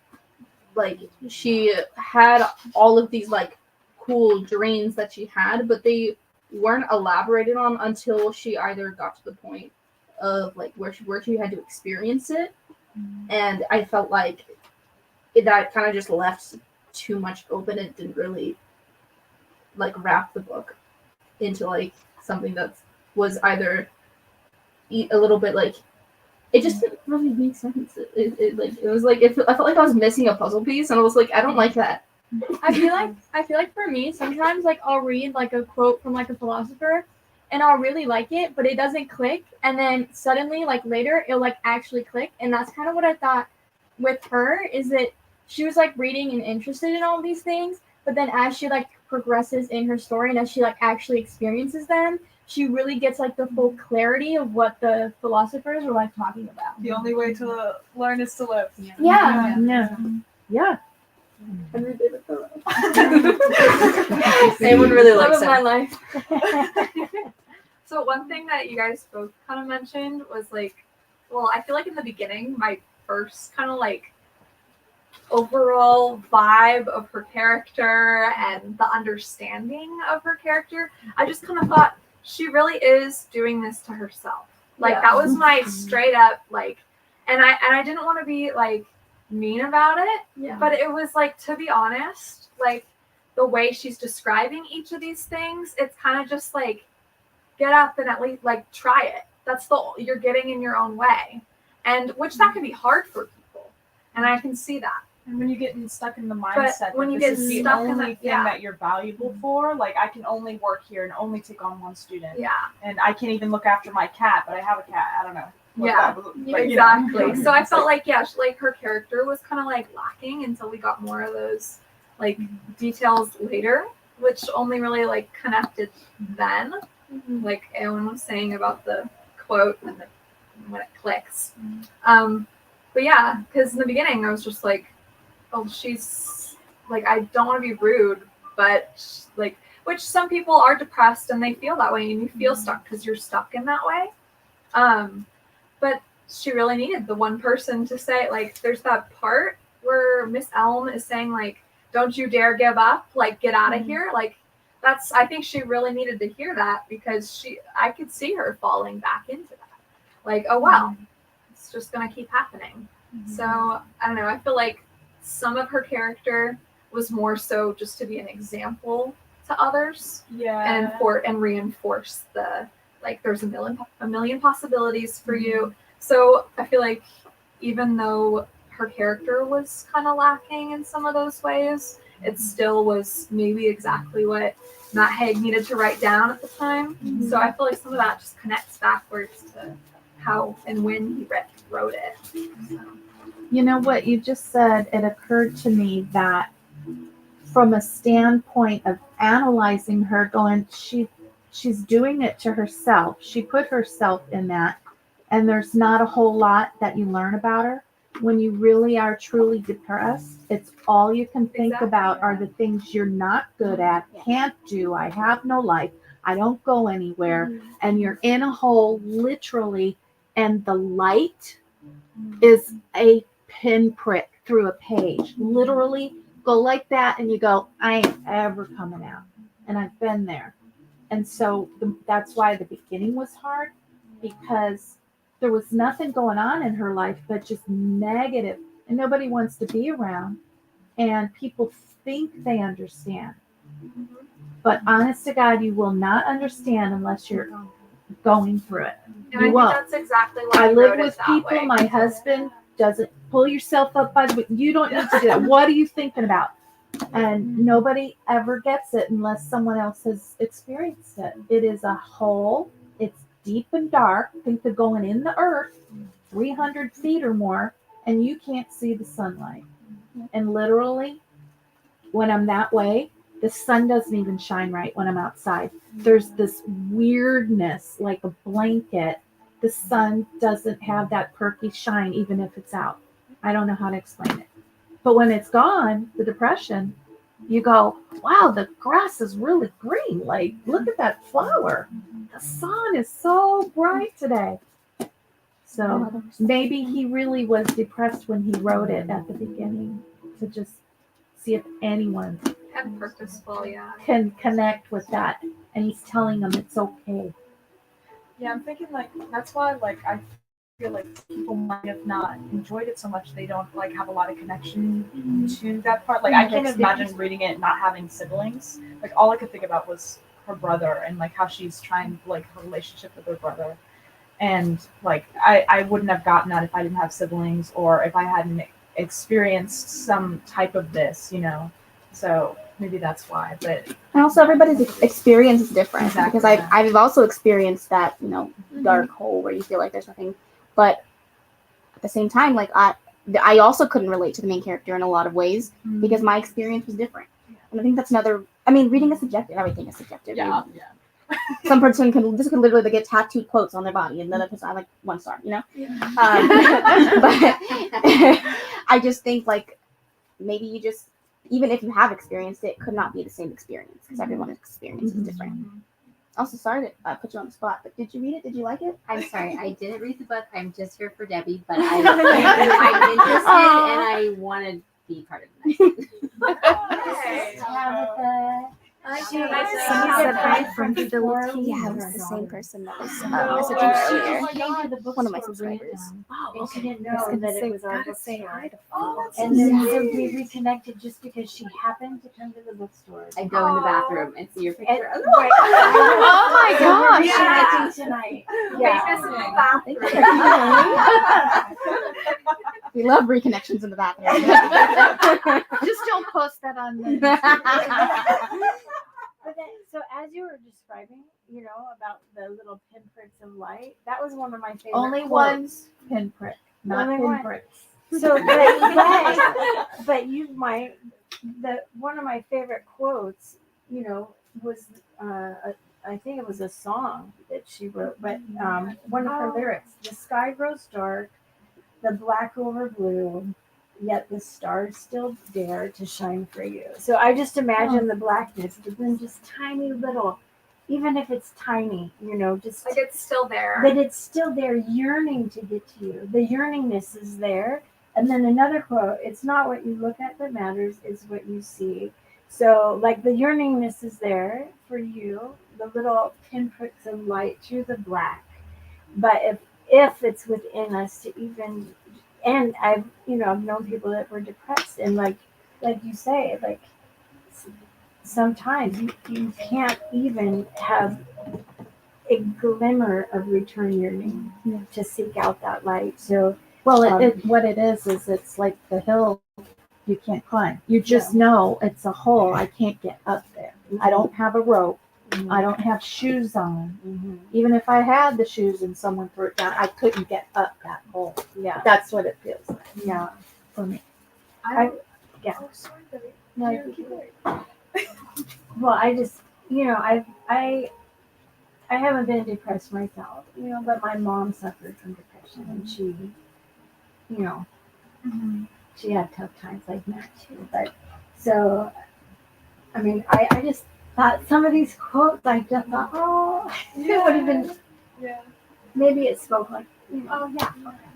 Like she had all of these like cool dreams that she had, but they weren't elaborated on until she either got to the point of like where she had to experience it, and I felt like that kind of just left too much open. It didn't really like wrap the book into like something that was either a little bit like it just didn't really make sense. It was like I felt like I was missing a puzzle piece, and I was like, I don't like that. I feel like for me, sometimes like I'll read like a quote from like a philosopher and I'll really like it, but it doesn't click, and then suddenly like later it'll like actually click. And that's kind of what I thought with her, is that she was like reading and interested in all these things, but then as she like progresses in her story and as she like actually experiences them, she really gets like the full clarity of what the philosophers were like talking about. The only way to learn is to live. Yeah. Anyone really likes my it. life. So one thing that you guys both kind of mentioned was like, well, I feel like in the beginning, my first kind of like overall vibe of her character and the understanding of her character, I just kind of thought she really is doing this to herself. Like that was my straight up like, and I didn't want to be like mean about it, but it was like, to be honest, like the way she's describing each of these things, it's kind of just like, get up and at least like try it. That's you're getting in your own way, and which that can be hard for people, and I can see that. And when you get stuck in the mindset But when that you this get is the stuck in only that- thing that you're valuable for, like I can only work here and only take on one student. Yeah. And I can't even look after my cat, but I have a cat. I don't know. Exactly. So I felt like like her character was kind of like lacking until we got more of those like details later, which only really like connected then. Like Ewan was saying about the quote and when it clicks. But yeah, because in the beginning I was just like, oh, she's like, I don't want to be rude, but like, which some people are depressed and they feel that way, and you feel stuck because you're stuck in that way. But she really needed the one person to say, like, there's that part where Miss Elm is saying, like, don't you dare give up, like, get out of here. Like, I think she really needed to hear that, because I could see her falling back into that. Like, oh, well, it's just going to keep happening. So, I don't know. I feel like some of her character was more so just to be an example to others. Yeah. And reinforce the, like, there's a million possibilities for you. So I feel like even though her character was kind of lacking in some of those ways, it still was maybe exactly what Matt Haig needed to write down at the time. So I feel like some of that just connects backwards to how and when he wrote it. So. You know what you just said, it occurred to me that from a standpoint of analyzing her, going, she's doing it to herself. She put herself in that, and there's not a whole lot that you learn about her. When you really are truly depressed, it's all you can think about are the things you're not good at, can't do, I have no life, I don't go anywhere, and you're in a hole literally, and the light is a pinprick through a page. Literally go like that and you go, I ain't ever coming out. And I've been there. And so that's why the beginning was hard, because There was nothing going on in her life but just negative, and nobody wants to be around. And people think they understand. But honest to God, you will not understand unless you're going through it. And You I think won't. that's exactly why I you live wrote it with that people. way. My husband doesn't pull yourself up by the. You don't need to do that. What are you thinking about? And nobody ever gets it unless someone else has experienced it. It is a hole. It's deep and dark. Think of going in the earth, 300 feet or more, and you can't see the sunlight. And literally, when I'm that way, the sun doesn't even shine right when I'm outside. There's this weirdness, like a blanket. The sun doesn't have that perky shine, even if it's out. I don't know how to explain it. But when it's gone, the depression, you go, wow, the grass is really green. Like, look at that flower. The sun is so bright today. So maybe he really was depressed when he wrote it at the beginning to just see if anyone And purposeful, yeah. can connect with that. And he's telling them it's okay. Yeah, I'm thinking like that's why like I feel like people might have not enjoyed it so much. They don't like have a lot of connection to that part. Like I can't imagine reading it not having siblings. Like all I could think about was her brother and like how she's trying like her relationship with her brother. And like I wouldn't have gotten that if I didn't have siblings or if I hadn't experienced some type of this, you know. So maybe that's why. But And also, everybody's experience is different Exactly, because yeah. I've also experienced that, you know, dark hole where you feel like there's nothing. But at the same time, like I also couldn't relate to the main character in a lot of ways because my experience was different. And I think that's another. I mean, reading is subjective. Everything is subjective. yeah. Some person can literally get tattooed quotes on their body, and another person I like 1 star. You know. But I just think like maybe you just. Even if you have experienced it, could not be the same experience because everyone's experience is different. Also, sorry to put you on the spot, but did you read it? Did you like it? I'm sorry, I didn't read the book. I'm just here for Debbie, but I'm interested and I want to be part of this. Someone said hi from Philippines. Yeah, it was the same person that was messaging earlier. One of my subscribers. And she didn't know I was gonna that say, it was our gotta say hi bookstore. to And then Yeah. so we reconnected just because she happened to come to the bookstore. I go in the bathroom and see your And, picture. oh my gosh. We're reconnecting tonight. We love reconnections in the bathroom. Just don't post that on the. But then, so as you were describing, you know, about the little pinpricks of light, that was one of my favorite Only quotes. one pinprick, not Only one. pinpricks. So, but you might. One of my favorite quotes, you know, was I think it was a song that she wrote, but one of her lyrics: "The sky grows dark, the black over blue, yet the stars still dare to shine for you." So I just imagine the blackness, but then just tiny little, even if it's tiny, you know, just Like it's still there. that it's still there yearning to get to you. The yearningness is there. And then another quote, "It's not what you look at that matters, it's what you see." So like the yearningness is there for you, the little pinpricks of light through the black. But if it's within us to even, and I've known people that were depressed and like you say, like sometimes you can't even have a glimmer of return yearning to seek out that light. So Well, what it is it's like the hill you can't climb. You just know it's a hole. I can't get up there. I don't have a rope. I don't have shoes on. Even if I had the shoes and someone threw it down, I couldn't get up that hole. Yeah. That's what it feels like. Yeah. For me. Well, I just, I haven't been depressed myself, but my mom suffered from depression and she, she had tough times like that too. But so, I mean, I just thought some of these quotes, I just thought, oh, it would have been, maybe it spoke like, my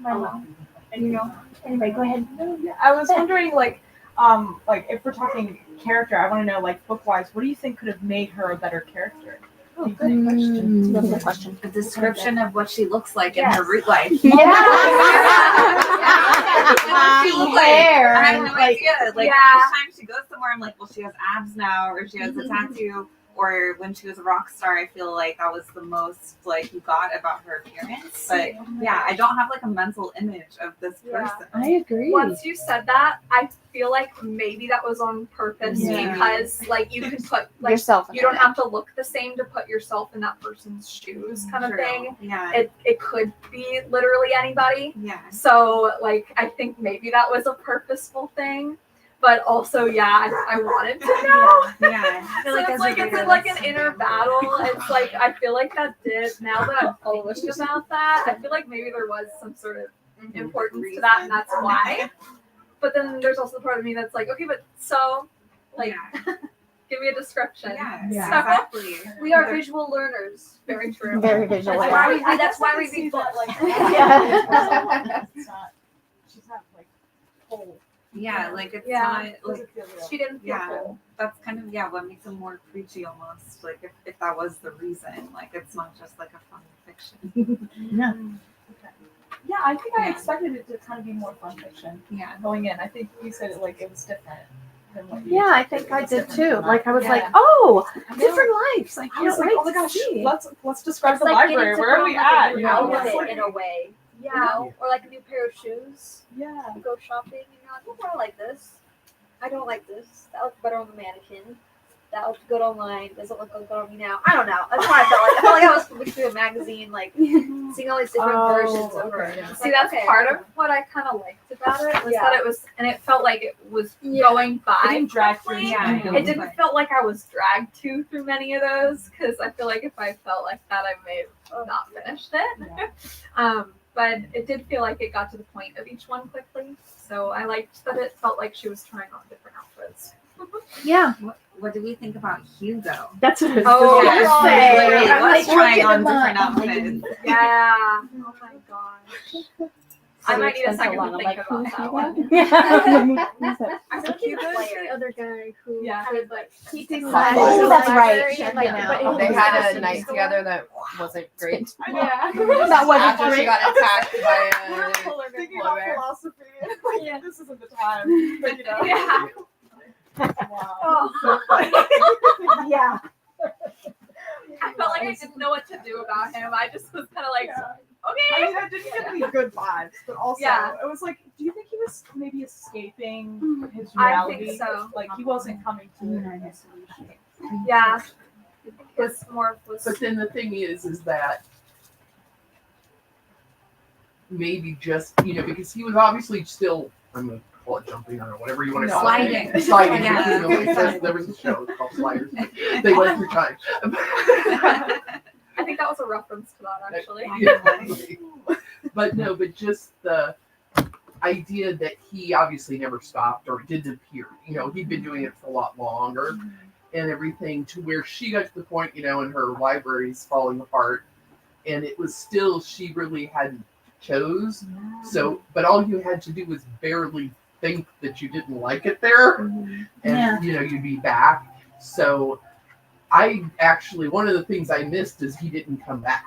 mom. Anyway, go ahead. I was wondering, like if we're talking character, I want to know, like, book-wise, what do you think could have made her a better character? Oh, good question. Really good question. A description of what she looks like in her root life. Yeah. What she looks like. Hair I have and, no like, idea. Like anytime she goes somewhere, I'm like, well, she has abs now, or she has a tattoo. Or when she was a rock star, I feel like that was the most like you got about her appearance. But yeah, I don't have like a mental image of this person. I agree. Once you said that, I feel like maybe that was on purpose because like you can put like Yourself in you don't have to look the same to put yourself in that person's shoes kind of True. thing. Yeah. It could be literally anybody. Yeah. So like I think maybe that was a purposeful thing. But also, I wanted to know. Yeah. I feel So like it's as like a it's reader, like that's an inner battle. It's like I feel like that did. Now that I'm thinking about that, I feel like maybe there was some sort of importance to that, and that's why. But then there's also the part of me that's like, okay, but so, like, give me a description. Yeah, exactly. We are visual learners. Very true. Very visual. That's why we read books. Yeah. She's not like whole. Yeah, like it's Yeah. not like She didn't feel yeah. full. That's kind of what makes them more preachy almost. Like if that was the reason, like it's not just like a fun fiction. Yeah. Yeah, I think I expected it to kind of be more fun fiction. Yeah. Going in, I think you said it like it was different than what you. Yeah, I think I did too. Like I was like, oh, different lives. I I can't was like, wait oh my to gosh, see. let's describe It's the like library. getting to Where are put we on, like, at? a new You know, outfit it's like- in a way. You know, or like a new pair of shoes. yeah. You go shopping and you're like, oh, I like this. I don't like this. That looks better on the mannequin. That looked good online. Doesn't look good on me now. I don't know. That's what I felt like. I felt like I was flipping through a magazine, like seeing all these different versions of her. And See, that's part of what I kind of liked about it was Yeah. that it was, and it felt like it was going by. It didn't drag through. quickly. Yeah. It didn't feel like I was dragged through many of those because I feel like if I felt like that, I may have not finished it. But it did feel like it got to the point of each one quickly. So I liked that it felt like she was trying on different outfits. Yeah, What do we think about Hugo? that's what I was Oh, just yeah. gonna say. Literally, I'm was like, trying look on at different them. outfits. Yeah. Oh my gosh. I might need a second to think about that one. I feel like Hugo's the other guy who could like keep things Oh, that's right. and, like, Yeah. but it They was had just a night store. together that wasn't great. Yeah. That wasn't After she great. got attacked by a Thinking polar about bear. philosophy, like, this isn't the time. But you know, Yeah. wow. Oh. Yeah. I felt like I didn't know what to do about him. I just was kind of like, I okay. mean, that didn't give me good vibes, but also Yeah. it was like, do you think he was maybe escaping his I reality? think so. Like he wasn't coming to a solution. Yeah. It's more was But then the thing is that maybe just because he was obviously still, I'm gonna call it jumping or whatever you want to call Sliding. it. Sliding. Yeah. There was a show called Sliders. They went through time. I think that was a reference to that actually. Yeah. But just the idea that he obviously never stopped or didn't appear. He'd been doing it for a lot longer and everything to where she got to the point, and her library's falling apart. And it was still, she really hadn't chose. So, but all you had to do was barely think that you didn't like it there. And, you'd be back. So I actually, one of the things I missed is he didn't come back.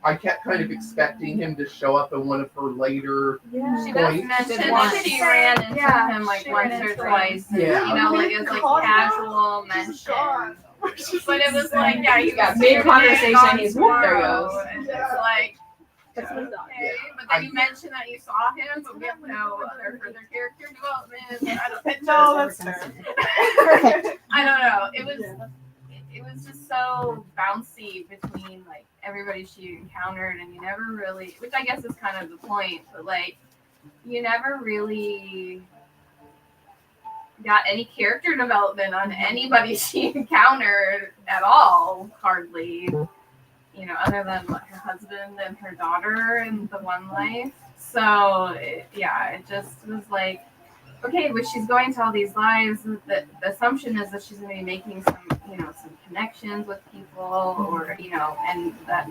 I kept kind of expecting him to show up in one of her later She does points. mention that she ran into him like once or twice. And, Yeah. like it was like casual mention. But it was like, he was mid-conversation, he's whoop, there he goes. And it's like, okay. But then you mentioned that you saw him, but we have no other further character development. I don't No, that's fair. I don't know. It was just so bouncy between like everybody she encountered, and you never really, which I guess is kind of the point, but like you never really got any character development on anybody she encountered at all, hardly. Other than like, her husband and her daughter in the one life. So it just was like, okay, but she's going to all these lives. The assumption is that she's going to be making some connections with people, or and that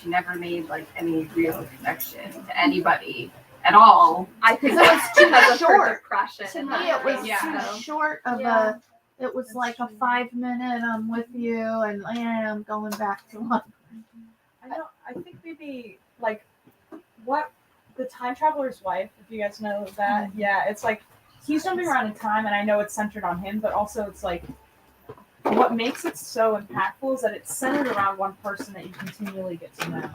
she never made like any real connection to anybody at all. I think it was because of her Short. depression. To me, it was Yeah. too short of a It was like a 5 minute, I'm with you, and I'm going back to one. I know. I think maybe like what the time traveler's wife. If you guys know that, yeah, it's like he's jumping around in time, and I know it's centered on him, but also it's like what makes it so impactful is that it's centered around one person that you continually get to know.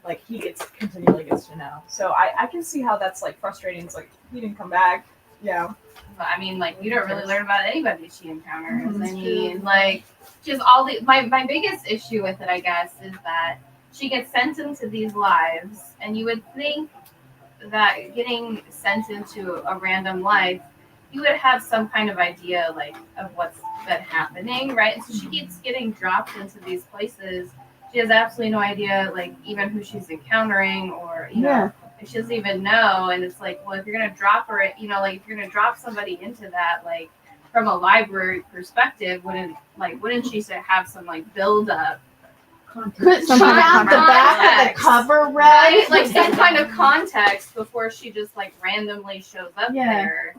Like continually gets to know. So I can see how that's like frustrating. It's like he didn't come back. Yeah. But I mean, like, we don't really learn about anybody she encounters. I mean, like, just all the my biggest issue with it, I guess, is that she gets sent into these lives, and you would think that getting sent into a random life, you would have some kind of idea, like, of what's been happening, right? So she keeps getting dropped into these places. She has absolutely no idea, like, even who she's encountering, or you know, if she doesn't even know. And it's like, well, if you're gonna drop her, you know, like if you're gonna drop somebody into that, like from a library perspective, wouldn't she have some like build up? Could some have the back of the cover read? Right? Like some kind of context before she just like randomly shows up there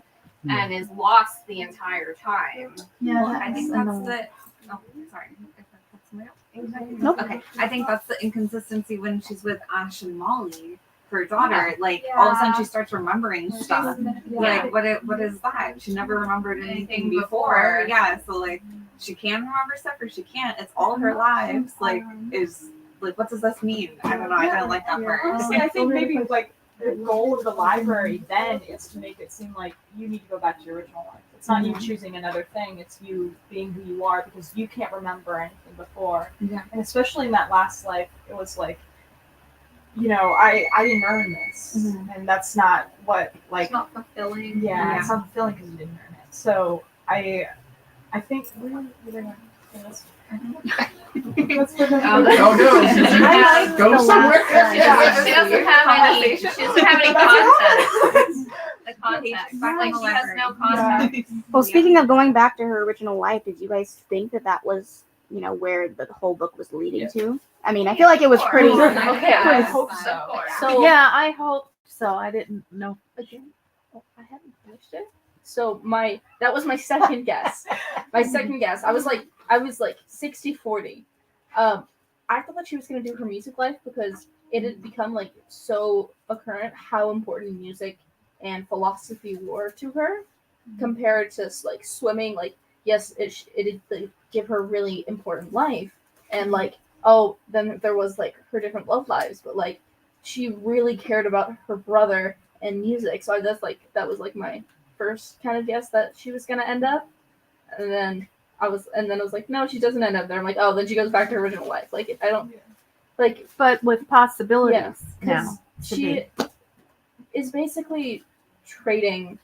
and is lost the entire time. Yeah, Well, I think that's the. Oh, sorry. Nope. Okay, I think that's the inconsistency when she's with Ash and Molly, her daughter. Like all of a sudden she starts remembering stuff. Like what is that? She never remembered anything before. Yeah, so like she can remember stuff or she can't. It's all her lives. Like is like what does this mean? I don't know. I don't like that part. See, I think maybe like the goal of the library then is to make it seem like you need to go back to your original life. It's not you choosing another thing, it's you being who you are because you can't remember anything before. Yeah. And especially in that last life, it was like, you know, I didn't earn this. And that's not what, like, it's not fulfilling. Yeah, it's not fulfilling because you didn't earn it. So I think let's put Go somewhere. She doesn't have any. She doesn't have any context. The context, like she has no context. Well, speaking of going back to her original life, did you guys think that was, you know, where the whole book was leading to? I mean, I feel like it was pretty. I hope so. So yeah, I hope so. I didn't know. Again, I haven't finished it. So that was my second guess. My second guess. I was like 60-40. I thought that she was gonna do her music life because it had become like so apparent how important music and philosophy were to her compared to like swimming. Like yes, it did like, give her really important life, and like then there was like her different love lives, but like she really cared about her brother and music. So that's like that was like my first kind of guess that she was gonna end up, and then I was like, no, she doesn't end up there. I'm like, oh, then she goes back to her original life. Like I don't like, but with possibilities now. She is basically trading.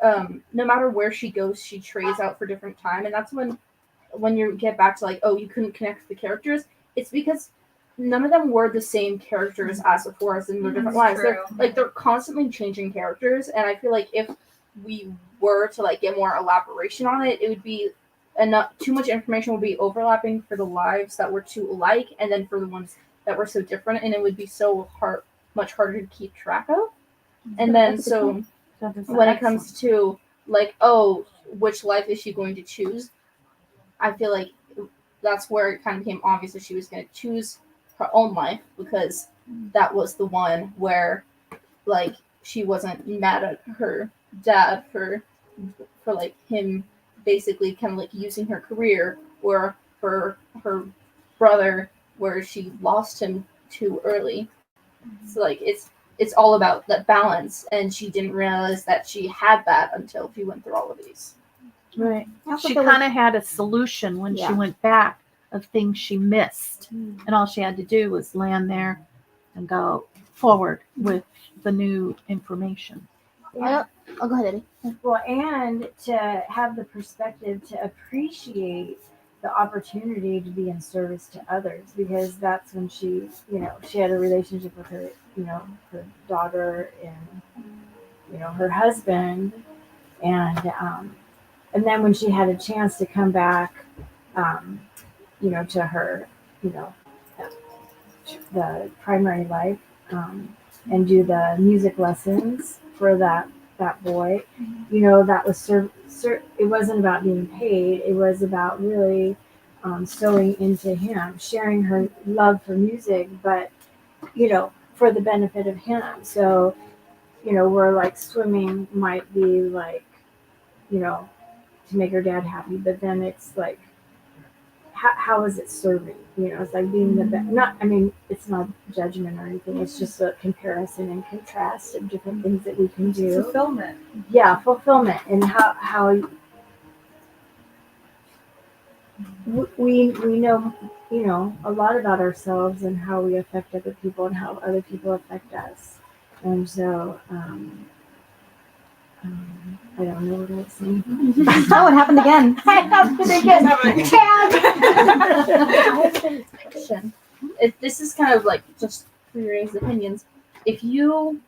No matter where she goes, she trades out for different time, and that's when you get back to like, oh, you couldn't connect the characters. It's because none of them were the same characters as before, as in their different lives. They're constantly changing characters, and I feel like if we were to like get more elaboration on it, it would be enough. Too much information would be overlapping for the lives that were too alike, and then for the ones that were so different, and it would be so much harder to keep track of. And then so when it comes to like, oh, which life is she going to choose? I feel like that's where it kind of became obvious that she was going to choose her own life because that was the one where like she wasn't mad at her dad for like him basically kind of like using her career, or for her brother where she lost him too early. So like it's all about that balance, and she didn't realize that she had that until she went through all of these. Right. She kind of had a solution when she went back of things she missed, and all she had to do was land there and go forward with the new information. Yeah. Oh, go ahead, Eddie. Well, and to have the perspective to appreciate the opportunity to be in service to others, because that's when she had a relationship with her, her daughter and, her husband. And then when she had a chance to come back, to her, the primary life, and do the music lessons for that that boy, you know, that was it wasn't about being paid. It was about really sewing into him, sharing her love for music, but, you know, for the benefit of him. So, you know, where like swimming might be like, you know, to make her dad happy, but then it's like, how is it serving? You know, it's like being the best. Not, I mean, it's not judgment or anything. It's just a comparison and contrast of different things that we can do. Fulfillment. Yeah, fulfillment, and how we know, you know, a lot about ourselves and how we affect other people and how other people affect us. And so, I don't know what I was saying. Oh, it happened again. I happened again. Question. This is kind of like just for your guys' opinions. If you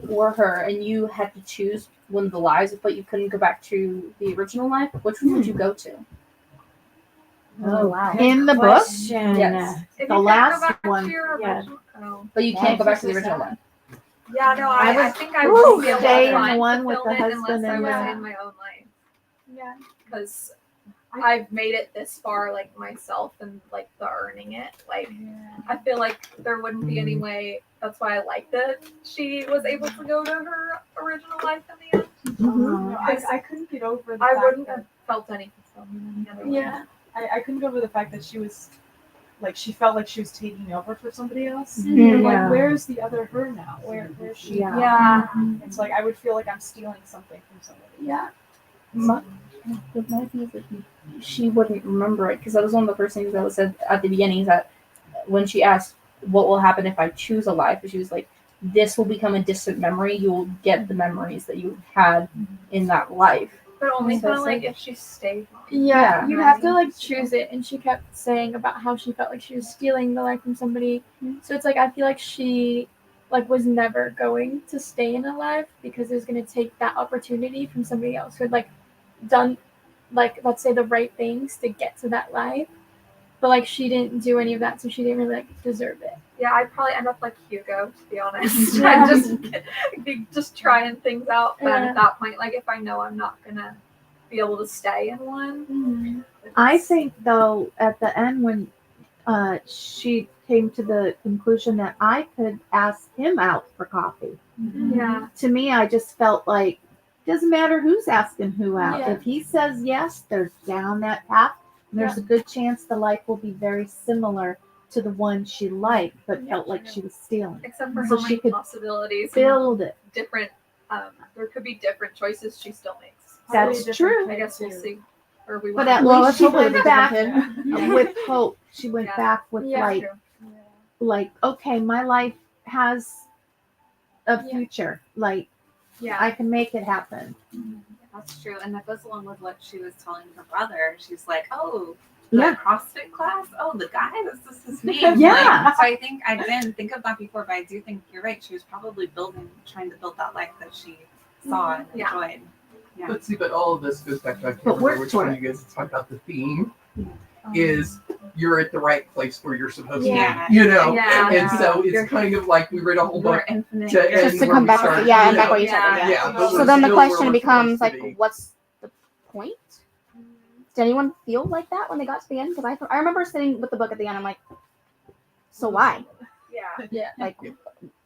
were her and you had to choose one of the lives, but you couldn't go back to the original life, which one would you go to? Oh wow! In the book, Yes. If the you last can't go back one. to your Yeah. original, oh. But you can't go back to the original one. Yeah, no, I think I Woo, would be able stay to in the find one with the fulfillment husband unless I and was the- in my own life. Yeah. Because I've made it this far, like myself, and like the earning it. Like I feel like there wouldn't be any way. That's why I like that she was able to go to her original life in the end. No, I couldn't get over the I fact wouldn't that have felt any fulfillment any other way. Yeah. I couldn't get over the fact that she was like she felt like she was taking over for somebody else. Mhm. Like, Yeah. where's the other her now? Where's she? Yeah. Yeah. It's like I would feel like I'm stealing something from somebody. Yeah. My thing is that she wouldn't remember it because that was one of the first things that was said at the beginning. Is that when she asked, "What will happen if I choose a life?" she was like, "This will become a distant memory. You will get the memories that you had in that life." But only So kind of it's like like- if she stayed on. Yeah, you Yeah. have to like choose it, and she kept saying about how she felt like she was stealing the life from somebody. So it's like I feel like she like was never going to stay in a life because it was going to take that opportunity from somebody else who had like done like let's say the right things to get to that life, but like she didn't do any of that, so she didn't really like deserve it. Yeah, I'd probably end up like Hugo, to be honest. Yeah. I'd be just trying things out. But Yeah. at that point, like if I know I'm not gonna be able to stay in one, I think though at the end when she came to the conclusion that I could ask him out for coffee. yeah, To me, I just felt like doesn't matter who's asking who out. Yeah. If he says yes, they're down that path. And there's a good chance the life will be very similar to the one she liked, but felt like she was stealing. except for So how she many could possibilities, and Build it. different. There could be different choices she still makes. That's true. I guess we'll see. Or we But won't. at Well, least let's she hope went it back doesn't. with hope. She went Yeah. back with Yeah. like, True. like, okay, my life has a Yeah. future. Like, Yeah. I can make it happen. That's true, and that goes along with what she was telling her brother. She's like, "Oh, the Yeah. CrossFit class. Oh, the guy. This is his name." Yeah. Like, so I think I didn't think of that before, but I do think you're right. She was probably trying to build that life that she saw and Yeah. enjoyed. Yeah. But see, but all of this goes back to I can't But remember work which for one it. you guys talk about. The theme is you're at the right place where you're supposed Yeah. to be. You know, Yeah. and so it's kind of like we read a whole You're book infinite. to You're end Just to where come we back, started, yeah, you and back know? what you said. Yeah. Yeah, but So we're then the still where question we're becomes supposed like, to be. what's the point? Did anyone feel like that when they got to the end? Because I remember sitting with the book at the end. I'm like, so why? Yeah. Like,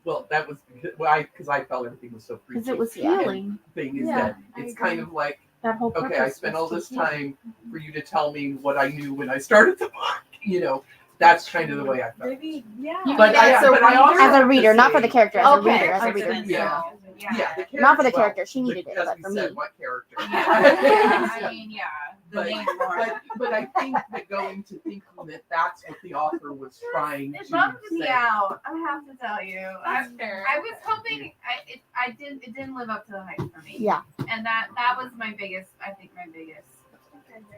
Well, that was because I felt everything was so preachy. Because it was Yeah. healing. Thing is Yeah, that I it's agree. kind of like, That whole purpose. okay, I spent was all to this heal. time for you to tell me what I knew when I started the book. You know, that's kind of the way I felt. Maybe, yeah. But I also as a have to reader, not for the say- character, as a Okay, reader, as a makes reader. sense. Yeah. Yeah, the Not for the well, character. She needed it, as but we for said, me. what character? I mean, yeah. The But, name more. but I think that going to think that that's what the author was trying to It bummed me say. out. I have to tell you. That's fair. I was hoping it didn't live up to the hype for me. Yeah. And that was my biggest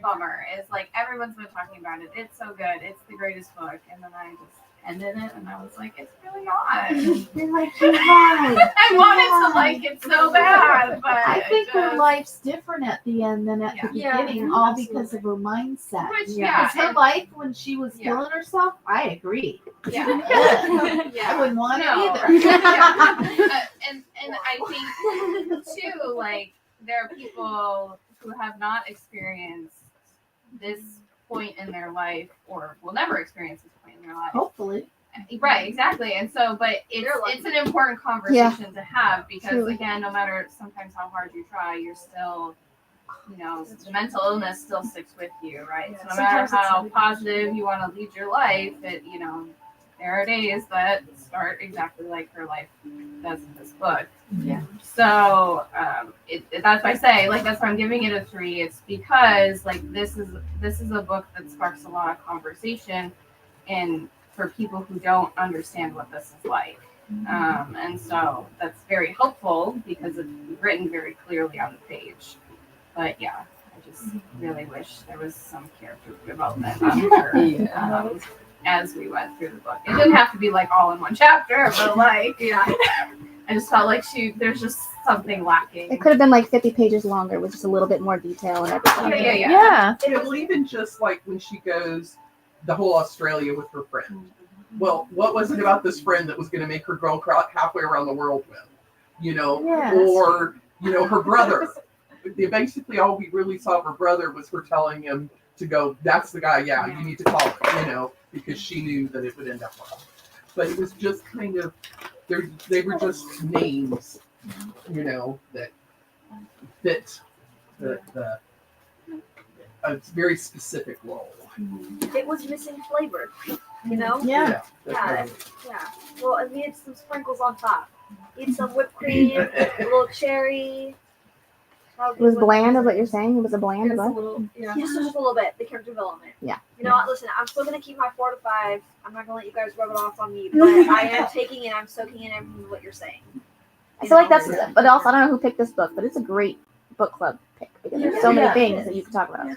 bummer is like everyone's been talking about it. It's so good. It's the greatest book. And then I just ended it and I was like, it's really not. You're like, you're right. I wanted to like it so bad, but I think her just- life's different at the end than at the Yeah. beginning, all because of her mindset. Which, Yeah. yeah, Her life when she was Yeah. killing herself, I agree. yeah. I wouldn't want No. it either. Yeah. And I think too, like there are people who have not experienced this point in their life, or will never experience this point in their life. Hopefully. Right, exactly. And so, but it's an important conversation to have, because Truly. again, no matter sometimes how hard you try, you're still, the mental illness still sticks with you, right? Yeah, So no matter sometimes it's how really positive you want to lead your life, there are days that start exactly like her life does in this book. Yeah. So that's why I say, like, that's why I'm giving it a 3. It's because like this is a book that sparks a lot of conversation, and for people who don't understand what this is like. And so that's very helpful because it's written very clearly on the page. But yeah, I just really wish there was some character development on her as we went through the book. It didn't have to be like all in one chapter, but like, I just felt like there's just something lacking. It could have been like 50 pages longer with just a little bit more detail and everything. Yeah. Well, even just like when she goes the whole Australia with her friend. Well, what was it about this friend that was going to make her go halfway around the world with? Or her brother. Basically, all we really saw of her brother was her telling him to go, that's the guy, you need to call him, because she knew that it would end up well. But it was just kind of, they were just names, that fit a very specific role. It was missing flavor, Yeah. Yeah. Well, it needed some sprinkles on top. Need some whipped cream, a little cherry. It was bland, is what you're saying? It was a bland Just a book? little, just a little bit. The character development. Yeah. You know what? Listen, I'm still gonna keep my 4 to 5. I'm not gonna let you guys rub it off on me, but I am taking it. I'm soaking in everything what you're saying. I feel like that's, but also, I don't know who picked this book, but it's a great book club pick because there's so many things that you can talk about.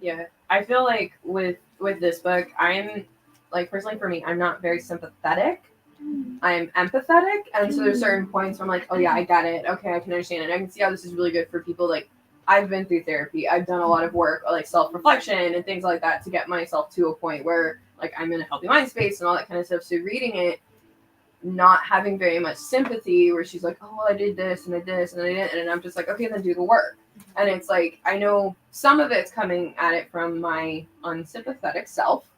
Yeah, I feel like with this book, I'm like, personally for me, I'm not very sympathetic. I'm empathetic, and so there's certain points where I'm like, oh yeah, I get it. Okay, I can understand it. I can see how this is really good for people. Like, I've been through therapy. I've done a lot of work, like self-reflection and things like that, to get myself to a point where like I'm in a healthy mind space and all that kind of stuff. So reading it, not having very much sympathy, where she's like, oh, well, I did this and I did this and I didn't, and I'm just like, okay, then do the work. And it's like, I know some of it's coming at it from my unsympathetic self,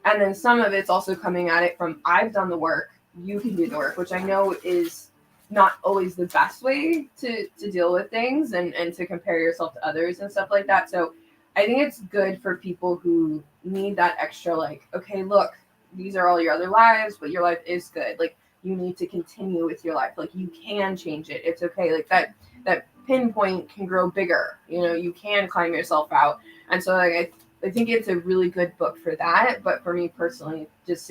and then some of it's also coming at it from, I've done the work, you can do the work, which I know is not always the best way to deal with things and to compare yourself to others and stuff like that. So I think it's good for people who need that extra, like, okay, look, these are all your other lives, but your life is good. Like, you need to continue with your life. Like, you can change it. It's okay. Like, that pinpoint can grow bigger. You can climb yourself out. And so like, I think it's a really good book for that. But for me personally, just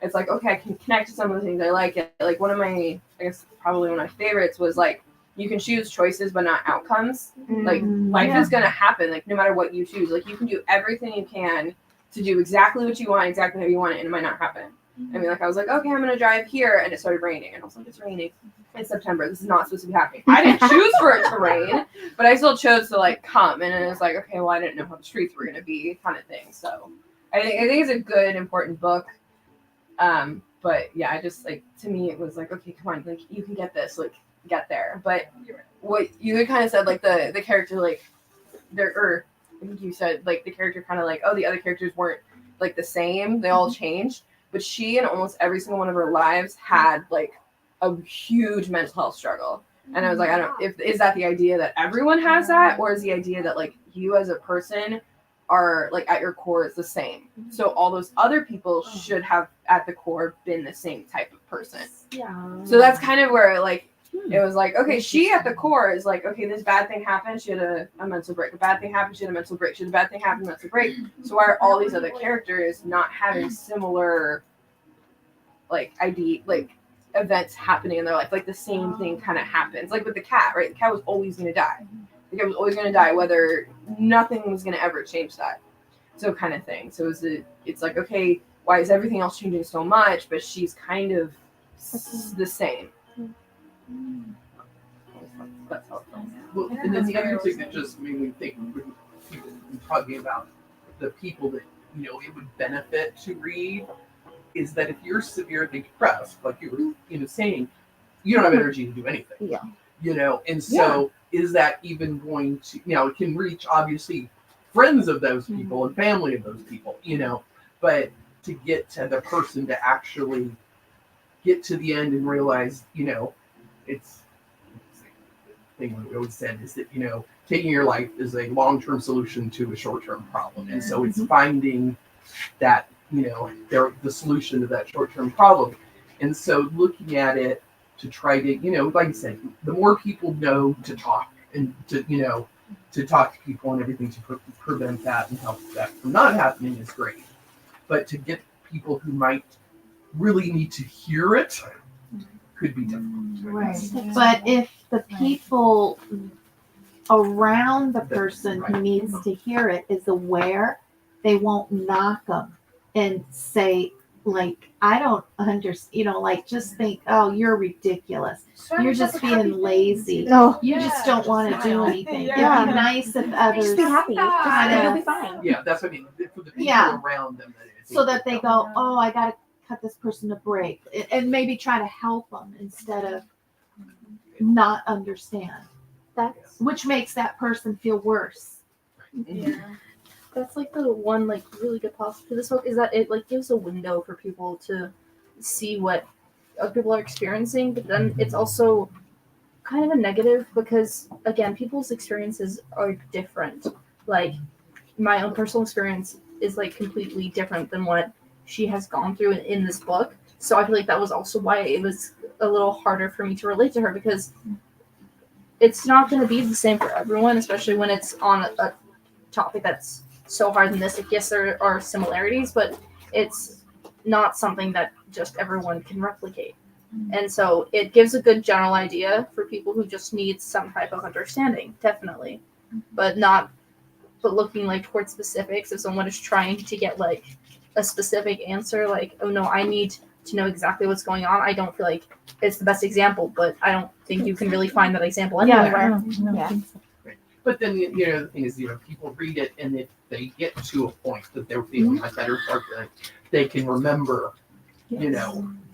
it's like, okay, I can connect to some of the things I like. It. Like, one of my, I guess probably one of my favorites was like, you can choose choices but not outcomes. Like, life is going to happen, like, no matter what you choose. Like, you can do everything you can to do exactly what you want, exactly how you want it, and it might not happen. I mean, like, I was like, okay, I'm going to drive here, and it started raining. And I was like, it's raining. It's September. This is not supposed to be happening. I didn't choose for it to rain, but I still chose to, like, come. And it was like, okay, well, I didn't know how the streets were going to be, kind of thing. So I think it's a good, important book. But yeah, I just, like, to me, it was like, okay, come on, like, you can get this, like, get there. But what you had kind of said, like, the character, like, or I think you said, like, the character kind of like, oh, the other characters weren't, like, the same. They all changed. But she and almost every single one of her lives had, like, a huge mental health struggle. And I was like, I don't, is that the idea that everyone has that? Or is the idea that, like, you as a person are, like, at your core is the same? So all those other people should have at the core been the same type of person. Yeah. So that's kind of where, like, it was like, okay, she at the core is like, okay, this bad thing happened, she had a mental break. A bad thing happened, she had a mental break. She had a bad thing happen, mental break. So why are all these other characters not having similar, like, events happening in their life? Like, the same thing kind of happens. Like with the cat, right? The cat was always going to die. The cat was always going to die, whether nothing was going to ever change that. So kind of thing. So it's like, okay, why is everything else changing so much, but she's kind of the same. That's how it feels. Well, and then the other thing that just made me think, when talking about the people that, it would benefit to read, is that if you're severely depressed, like you were saying, you don't have energy to do anything. Yeah. And so is that even going to, it can reach obviously friends of those people and family of those people, but to get to the person to actually get to the end and realize, it's the thing we always said is that, taking your life is a long-term solution to a short-term problem. And so it's finding that, the solution to that short-term problem. And so looking at it to try to, like I said, the more people know to talk and to talk to people and everything to prevent that and help that from not happening is great. But to get people who might really need to hear it could be difficult. Right. But if the people around the person who needs to hear it is aware, they won't knock them and say, like, I don't understand, like, just think, oh, you're ridiculous. You're just being lazy. No. You just don't want to do anything. Yeah. It'd be nice if others Just be happy. kind You'll be of, fine. Yeah, that's what I mean. For the people around them. so that they go, oh, I got to cut this person a break, and maybe try to help them instead of not understand. Which makes that person feel worse. Yeah. That's like the one like really good positive to this book is that it like gives a window for people to see what other people are experiencing, but then it's also kind of a negative because again, people's experiences are different. Like my own personal experience is like completely different than what she has gone through in this book. So I feel like that was also why it was a little harder for me to relate to her because it's not going to be the same for everyone, especially when it's on a topic that's so hard than this. Like, yes, there are similarities, but it's not something that just everyone can replicate. And so it gives a good general idea for people who just need some type of understanding, definitely. But looking like towards specifics, if someone is trying to get like a specific answer, like, oh no, I need to know exactly what's going on, I don't feel like it's the best example, but I don't think you can really find that example anywhere. Yeah. But then, the thing is, people read it, and if they get to a point that they're feeling like that or something, they can remember,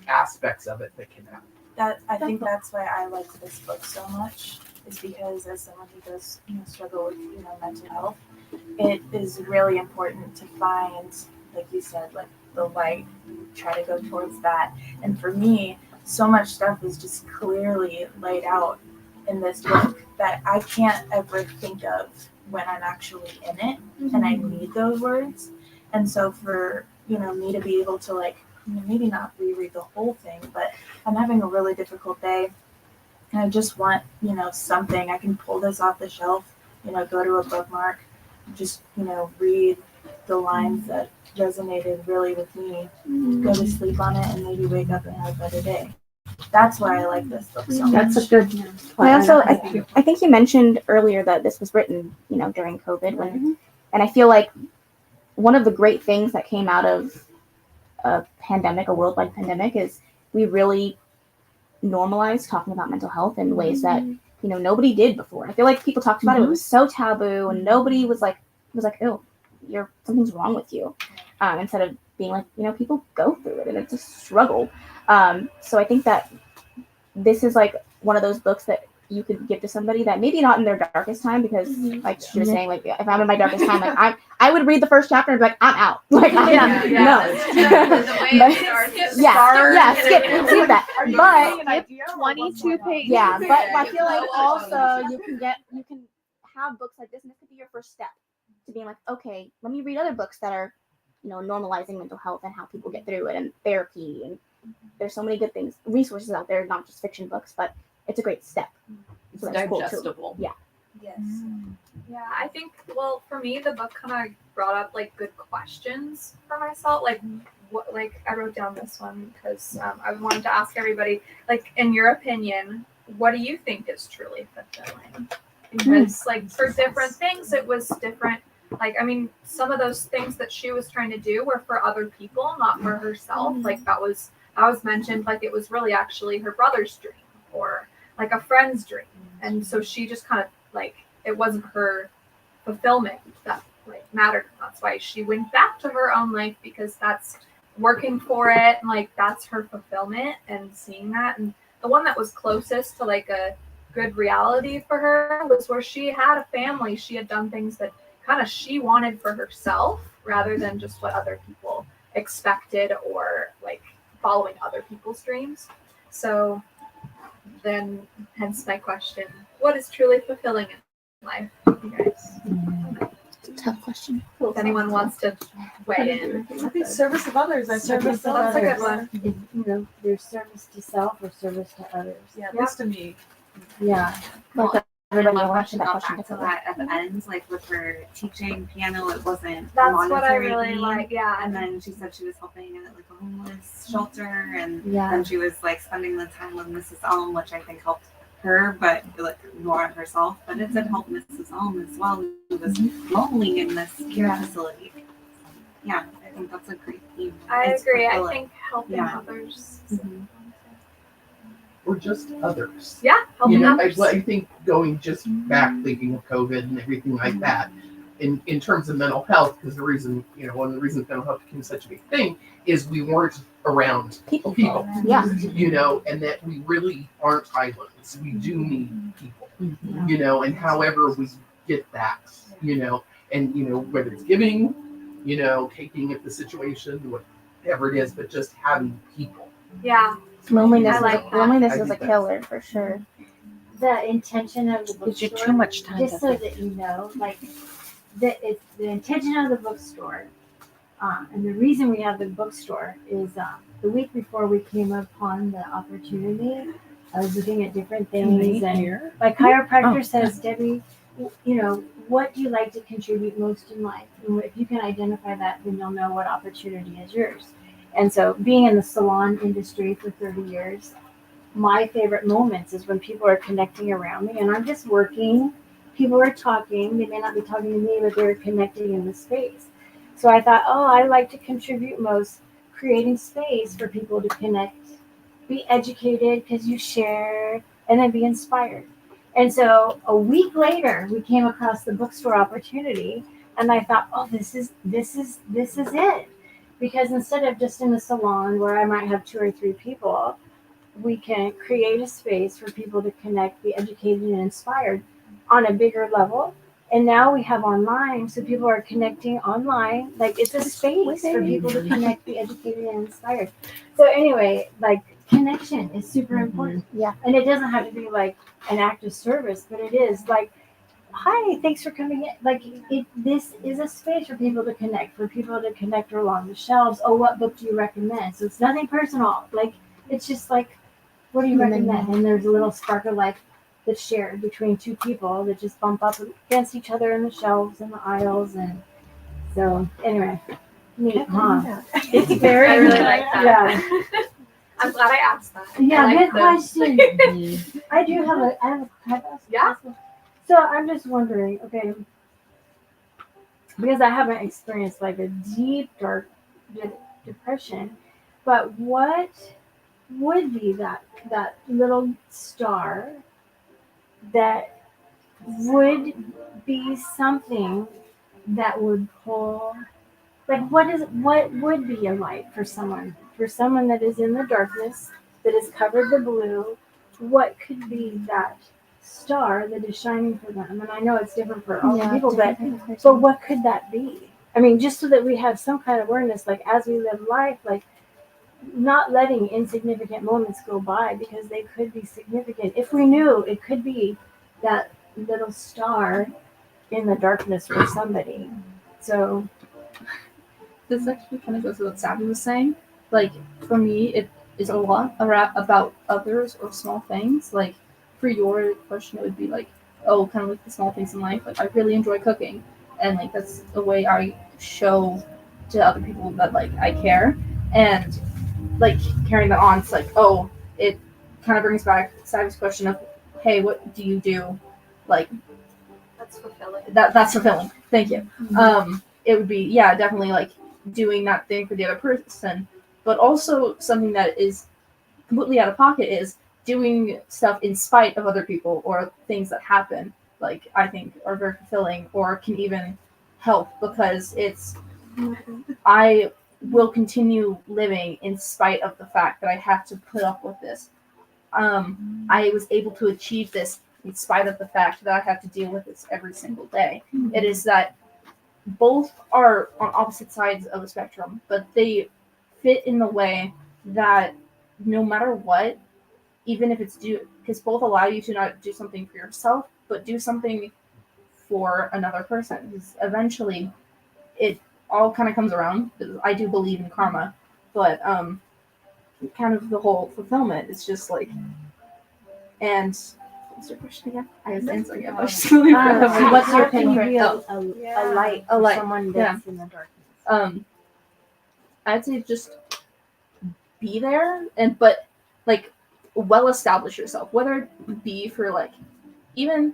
aspects of it that can happen. I think that's why I like this book so much, is because as someone who does, struggle with, mental health, it is really important to find, like you said, like the light, try to go towards that. And for me, so much stuff is just clearly laid out in this book that I can't ever think of when I'm actually in it, and I need those words. And so for, me to be able to like, maybe not reread the whole thing, but I'm having a really difficult day and I just want, something, I can pull this off the shelf, go to a bookmark, just, read the lines that resonated really with me, go to sleep on it, and maybe wake up and have a better day. That's why I like this book so much. That's a good I think you mentioned earlier that this was written, during COVID, and I feel like one of the great things that came out of a pandemic, a worldwide pandemic, is we really normalized talking about mental health in ways that nobody did before. I feel like people talked about it was so taboo, and nobody was like, oh, something's wrong with you, instead of being like, people go through it and it's a struggle. So I think that this is like one of those books that you could give to somebody that maybe not in their darkest time, because like she was saying, like if I'm in my darkest time, like I would read the first chapter and be like, I'm out. Like no. Skip that. But 22 pages. Yeah, but I feel like also you can have books like this, and this could be your first step to being like, okay, let me read other books that are, normalizing mental health and how people get through it, and therapy, and there's so many good things, resources out there, not just fiction books, but it's a great step. It's digestible. Yeah. Yes. Yeah, I think, well, for me, the book kind of brought up like good questions for myself. Like, what, like I wrote down this one because I wanted to ask everybody, like, in your opinion, what do you think is truly fulfilling? Because, like, for different things, it was different. Like, I mean, some of those things that she was trying to do were for other people, not for herself. Like, that was mentioned, like, it was really actually her brother's dream or like a friend's dream. And so she just kind of, like, it wasn't her fulfillment that, like, mattered. That's why she went back to her own life, because that's working for it. And, like, that's her fulfillment and seeing that. And the one that was closest to, like, a good reality for her was where she had a family. She had done things that kind of she wanted for herself rather than just what other people expected or like following other people's dreams. So then, hence my question: what is truly fulfilling in life, you guys? It's a tough question. If anyone wants to weigh in, I think service of others. I Service of that's a others. good one. You know, there's service to self or service to others. Yeah, that's to me. Yeah. Like I everybody love when watching she that got question back to differently. that at the end, like with her teaching piano, it wasn't That's what I monetary really gain. like. Yeah, And then she said she was helping at like a homeless shelter, and Yeah. then she was like spending the time with Mrs. Elm, which I think helped her, but like more on herself. But it did help Mrs. Elm as well, who was lonely in this care facility. Yeah, I think that's a great theme. I It's agree. I fulfilling. think helping others. Or just others. Yeah, helping others. I think going just back thinking of COVID and everything like that, in terms of mental health, because the reason, one of the reasons mental health became such a big thing is we weren't around people. Yeah. And that we really aren't islands. We do need people, and however we get that, and, whether it's giving, taking at the situation, whatever it is, but just having people. Yeah. Loneliness, I like that. loneliness I is a think killer for sure. The intention of the Gives you bookstore, too much time just to so think. that you know, like the intention of the bookstore, and the reason we have the bookstore is the week before we came upon the opportunity, I was looking at different things, and my chiropractor says, Debbie, what do you like to contribute most in life? And if you can identify that, then you'll know what opportunity is yours. And so, being in the salon industry for 30 years, my favorite moments is when people are connecting around me and I'm just working. People are talking. They may not be talking to me, but they're connecting in the space. So I thought, I like to contribute most creating space for people to connect, be educated because you share, and then be inspired. And so a week later, we came across the bookstore opportunity, and I thought, this is it. Because instead of just in a salon where I might have 2 or 3 people, we can create a space for people to connect, be educated and inspired on a bigger level. And now we have online, so people are connecting online. Like it's a space for people to connect, be educated and inspired. So anyway, like connection is super important. Yeah. And it doesn't have to be like an act of service, but it is like, hi, thanks for coming in. Like this is a space for people to connect along the shelves. Oh, what book do you recommend? So it's nothing personal. Like it's just like, what do you recommend? And there's a little spark of life that's shared between 2 people that just bump up against each other in the shelves and the aisles. And so anyway, neat, huh? It's very I really like that. Yeah. I'm glad I asked that. Yeah, I good like this. question. I have a Yeah. So I'm just wondering, okay, because I haven't experienced like a deep, dark depression, but what would be that little star that would be something that would pull, like what would be a light for someone that is in the darkness, that has covered the blue? What could be that star that is shining for them? And I know it's different for all people, but what could that be? I mean, just so that we have some kind of awareness, like as we live life, like not letting insignificant moments go by because they could be significant. If we knew it could be that little star in the darkness for somebody. So This actually kind of goes with what Savvy was saying. Like, for me, it is a lot about others or small things. Like, for your question, it would be like, kind of like the small things in life. Like, I really enjoy cooking. And, like, that's a way I show to other people that, like, I care. And, like, carrying that on, it's like, it kind of brings back Savvy's question of, hey, what do you do? Like, That's fulfilling. That's fulfilling. Thank you. It would be, definitely like doing that thing for the other person, but also something that is completely out of pocket is doing stuff in spite of other people or things that happen, like I think are very fulfilling or can even help because I will continue living in spite of the fact that I have to put up with this. I was able to achieve this in spite of the fact that I have to deal with this every single day. It is that both are on opposite sides of the spectrum, but they fit in the way that no matter what, even if it's because both allow you to not do something for yourself, but do something for another person. Because eventually, it all kind of comes around. I do believe in karma, but kind of the whole fulfillment is just like, and what's your question again? I was answering it. What's your favorite? A light for someone that's in the darkness. I'd say just be there, but like well establish yourself, whether it be for like, even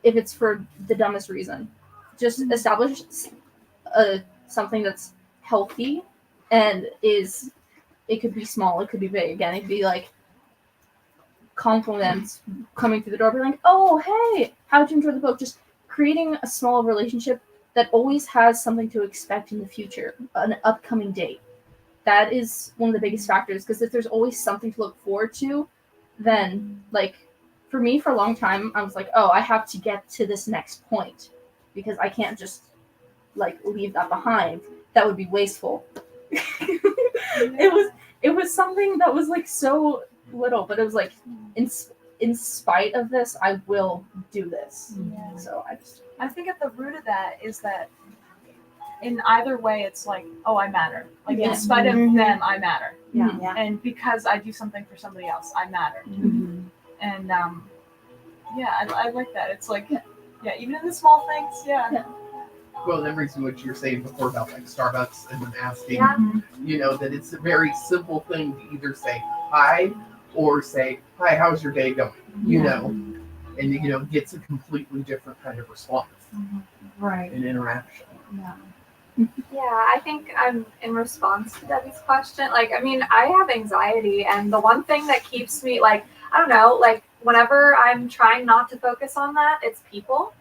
if it's for the dumbest reason, just establish something that's healthy and it could be small, it could be big. Again, it could be like compliments coming through the door, be like, oh, hey, how'd you enjoy the book? Just creating a small relationship that always has something to expect in the future, an upcoming date. That is one of the biggest factors, because if there's always something to look forward to, then, like, for me, for a long time, I was like, oh, I have to get to this next point, because I can't just, like, leave that behind. That would be wasteful. It was something that was, like, so little, but it was like, in spite of this, I will do this. Yeah. So I think at the root of that is that in either way, it's like, oh, I matter. Like, in spite of them, I matter. Yeah. And because I do something for somebody else, I matter. And I like that. It's like, even in the small things, Well, that brings me to what you were saying before about like Starbucks and them asking, you know, that it's a very simple thing to either say hi or say, hi, how's your day going? You know, and, you know, gets a completely different kind of response. Right. An interaction. Yeah, I think in response to Debbie's question, like, I mean, I have anxiety, and the one thing that keeps me, like, I don't know, like, whenever I'm trying not to focus on that, it's people.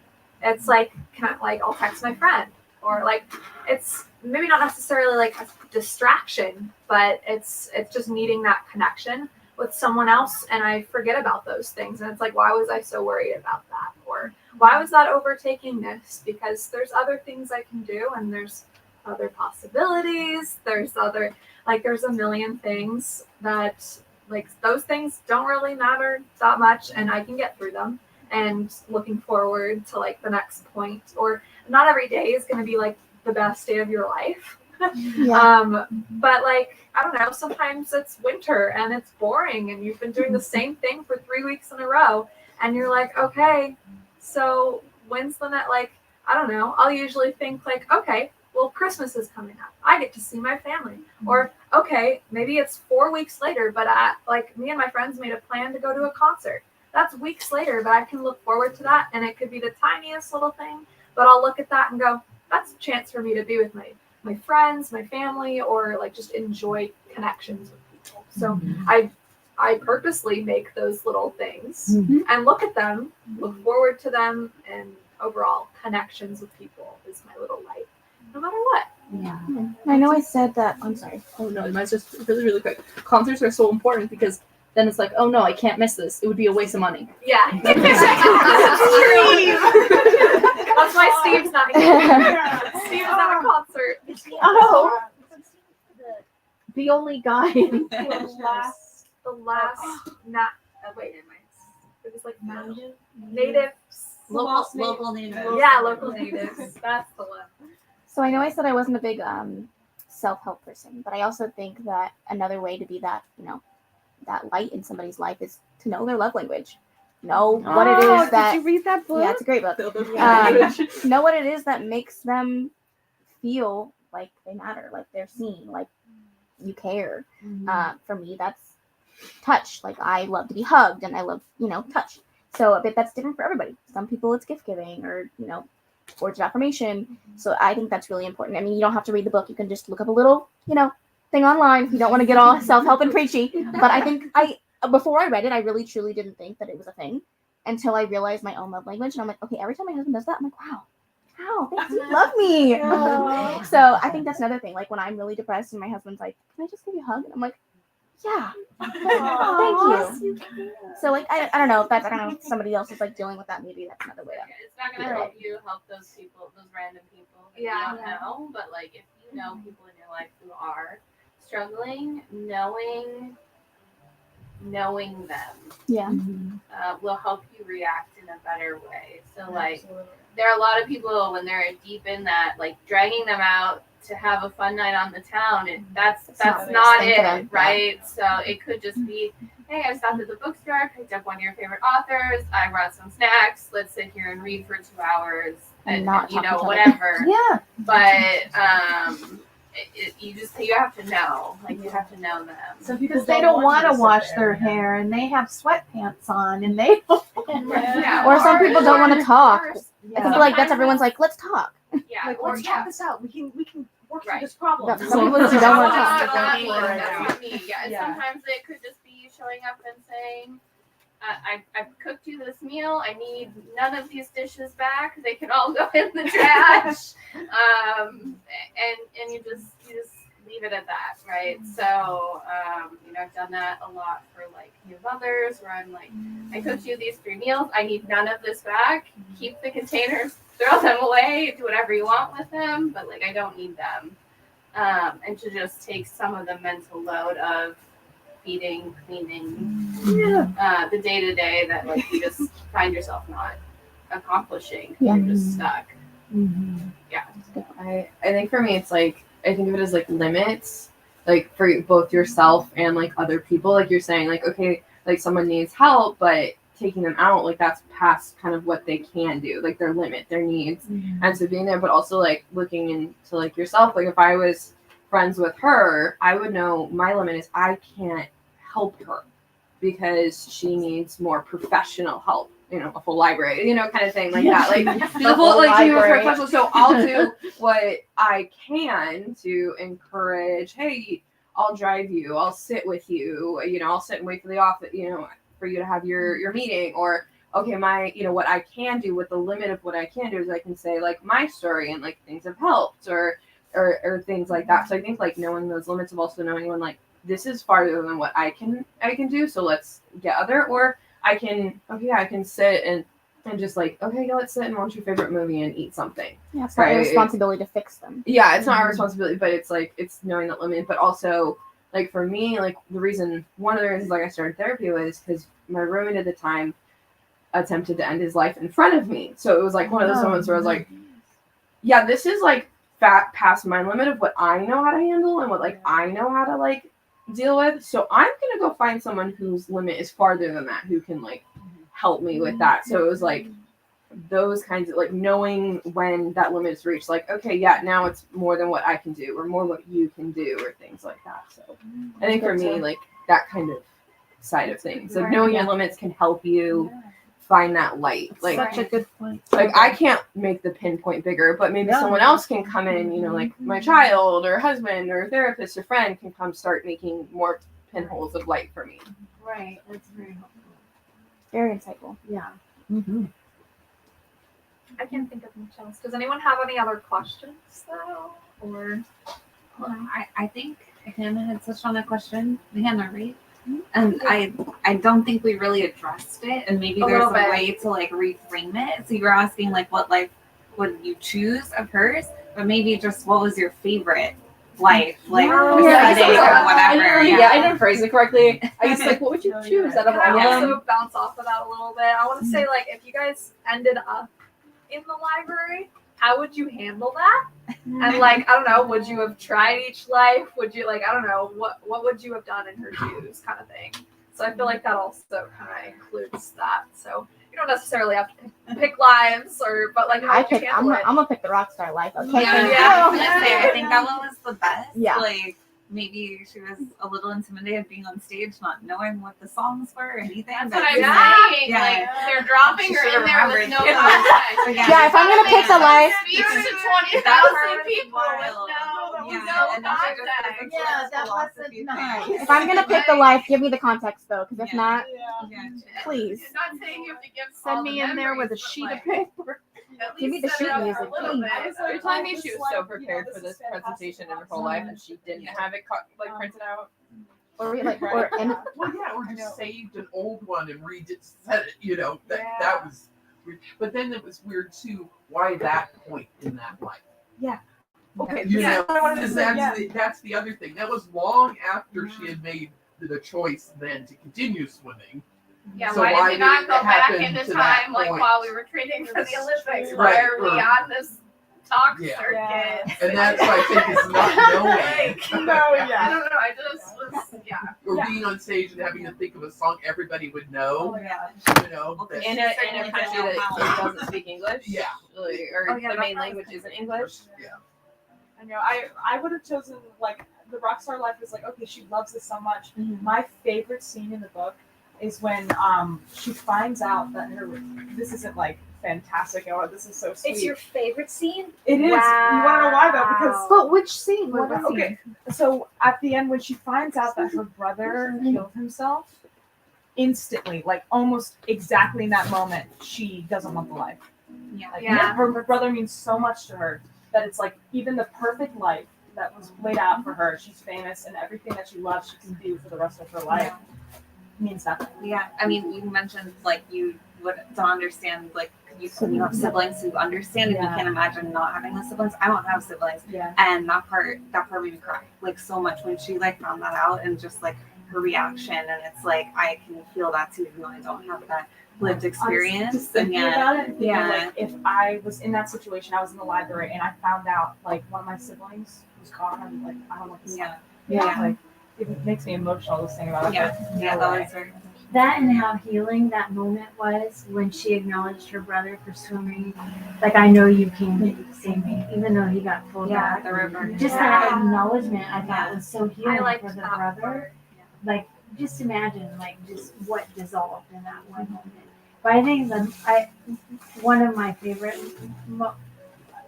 It's like, I'll text my friend, or like, it's maybe not necessarily like a distraction, but it's just needing that connection with someone else, and I forget about those things, and it's like, why was I so worried about that? Or why was that overtaking this? Because there's other things I can do, and there's other possibilities. There's a million things that, like, those things don't really matter that much, and I can get through them. And looking forward to like the next point, or not every day is going to be like the best day of your life. But like, I don't know, sometimes it's winter and it's boring and you've been doing the same thing for 3 weeks in a row, and you're like, okay, so when's the next, like, I don't know, I'll usually think like, okay, well, Christmas is coming up, I get to see my family. Or okay, maybe it's 4 weeks later, but like, me and my friends made a plan to go to a concert. That's weeks later, but I can look forward to that, and it could be the tiniest little thing, but I'll look at that and go, that's a chance for me to be with my friends, my family, or like just enjoy connections with people. So I purposely make those little things and look at them, look forward to them, and overall connections with people is my little light, no matter what. Yeah. I know I said that. I'm sorry. Oh no, mine's just really, really quick. Concerts are so important because then it's like, oh no, I can't miss this. It would be a waste of money. Yeah. That's why Steve's not here. Steve is at a concert. Oh. The only guy. The last wait, it was like natives. Local natives. Yeah, local natives. That's the one. So I know I said I wasn't a big self-help person, but I also think that another way to be that, you know, that light in somebody's life is to know their love language. Know what it is that. Did you read that book? Yeah, it's a great book. Know what it is that makes them feel like they matter, like they're seen, like you care. For me, that's touch. Like, I love to be hugged, and I love, you know, touch. So I bet that's different for everybody. Some people it's gift giving, or, you know, words of affirmation. So I think that's really important. I mean, you don't have to read the book. You can just look up a little, you know, thing online if you don't want to get all self-help and preachy. But I think before I read it, I really truly didn't think that it was a thing until I realized my own love language. And I'm like, okay, every time my husband does that, I'm like, wow, thanks, you love me. So I think that's another thing. Like, when I'm really depressed and my husband's like, can I just give you a hug? And I'm like, yeah, Thank you. So like I don't know if that's I don't know if somebody else is like dealing with that. Maybe that's another way. It's not gonna help you help those people, those random people that you don't know. But like if you know people in your life who are struggling, knowing them will help you react in a better way. So like there are a lot of people when they're deep in that, like dragging them out to have a fun night on the town, and that's not it, right? So it could just be, hey, I stopped at the bookstore, I picked up one of your favorite authors, I brought some snacks, let's sit here and read for 2 hours and not you know, talk to whatever. Yeah. But you have to know. Like you have to know them. So because they don't want to wash their hair and they have sweatpants on and they or some people don't want to talk. I think like that's everyone's like, let's talk. Yeah. Like, let's talk this out. We can work through this problem. Some people just don't want to talk. That's what I mean. Yeah. And sometimes it could just be you showing up and saying, I've cooked you this meal. I need none of these dishes back. They can all go in the trash. And you just leave it at that, right? So I've done that a lot for like new mothers where I'm like, I cooked you these 3 meals. I need none of this back. Keep the containers, throw them away, do whatever you want with them, but like I don't need them. And to just take some of the mental load of feeding, cleaning, the day-to-day that like you just find yourself not accomplishing. You're just stuck. Yeah. I think for me it's like I think of it as like limits, like for both yourself and like other people. Like you're saying, like okay, like someone needs help, but taking them out, like that's past kind of what they can do, like their limit, their needs, and so being there, but also like looking into like yourself. Like if I was friends with her, I would know my limit is I can't help her because she needs more professional help. A full library, kind of thing like that. Like the full like professional. So I'll do what I can to encourage. Hey, I'll drive you. I'll sit with you. I'll sit and wait for the office. For you to have your meeting. Or okay, my what I can do with the limit of what I can do is I can say like my story and like things have helped or things like that. So I think like knowing those limits of also knowing when like this is farther than what I can do. So let's get other or. I can sit and just like, okay, let's sit and watch your favorite movie and eat something. Yeah, it's not your responsibility to fix them. Yeah, it's not our responsibility, but it's like, it's knowing that limit. But also, like for me, like one of the reasons like I started therapy was because my roommate at the time attempted to end his life in front of me. So it was like one of those moments where I was like, yeah, this is like past my limit of what I know how to handle and what like I know how to like deal with. So I'm gonna go find someone whose limit is farther than that, who can like help me with that. So it was like those kinds of like knowing when that limit is reached, like okay, yeah, now it's more than what I can do or more what you can do or things like that. So I think for me, like that kind of side of things, like knowing your limits can help you find that light. Like such a good point. Like I can't make the pinpoint bigger, but maybe someone else can come in, like my child or husband or therapist or friend can come start making more pinholes of light for me. Right. That's very helpful. Very insightful. Yeah. I can't think of much else. Does anyone have any other questions though? Or I think Hannah had touched on a question. Hannah, right? And I don't think we really addressed it, and maybe there's a way to like reframe it. So you were asking like what life would you choose of hers, but maybe just what was your favorite life, like or whatever. I didn't phrase it correctly. I was like, what would you choose out of all of them? I also bounce off of that a little bit. I want to say like if you guys ended up in the library, how would you handle that? And like, I don't know, would you have tried each life? Would you like, I don't know, what would you have done in her shoes kind of thing? So I feel like that also kind of includes that. So you don't necessarily have to pick lives but like how would you handle it? I'm gonna pick the rock star life. Okay. I think that one was the best. Yeah. Like maybe she was a little intimidated being on stage, not knowing what the songs were or anything. That's what I'm saying. Yeah. Like they're dropping her in there with no context. Yeah, if I'm gonna pick the life, speaks to 20,000 people with no context. Yeah, that wasn't nice. if I'm gonna pick the life, give me the context though, because if not, please. It's not saying you have to give Send me in there with a sheet of paper. Give me the sheet music. You're telling me she was so prepared for this presentation in her whole life and she didn't have it printed out? or read like or and Well, yeah, or just saved an old one and said it. You know, that was weird. But then it was weird too. Why that point in that life? Yeah. Okay. You know, because that's the other thing. That was long after she had made the choice then to continue swimming. Yeah, So why did we not it go back happen into to that time, like point? while we were training for the Olympics? Why Right, are we or- on this talk Yeah. circuit? And that's why I think it's not knowing. I don't know. I just was, Or being on stage and having to think of a song everybody would know. Oh, yeah. You know. that- In a country that doesn't speak English. Yeah. Like, or Oh, yeah, the that main part language isn't English. Yeah. I know. I would have chosen like the rock star life is like, okay, she loves this so much. My favorite scene in the book is when she finds out that this isn't like fantastic. Oh, this is so sweet. It's your favorite scene? It is. Wow. You want to know why though? Because but which scene? What okay, so at the end when she finds out that her brother killed himself, instantly, like almost exactly in that moment, she doesn't want the life. Like, her brother means so much to her that it's like even the perfect life that was laid out for her, she's famous and everything that she loves she can do for the rest of her life means nothing. Yeah, I mean, you mentioned like you don't understand, like you have siblings who understand, and you can't imagine not having the siblings. I don't have siblings, and that part made me cry like so much when she like found that out, and just like her reaction, and it's like I can feel that too, even though I don't have that lived experience. Just thinking about it, thinking, yeah. like, if I was in that situation, I was in the library and I found out like one of my siblings was gone, I'm like, I don't want this. Like it makes me emotional just thinking about it. That was very. That and how healing that moment was when she acknowledged her brother for swimming. Like, I know you came to save me, even though he got pulled back. The river. Just that acknowledgement, I thought was so healing I for the brother. Like, just imagine, like, just what dissolved in that one moment. But I think one of my favorite,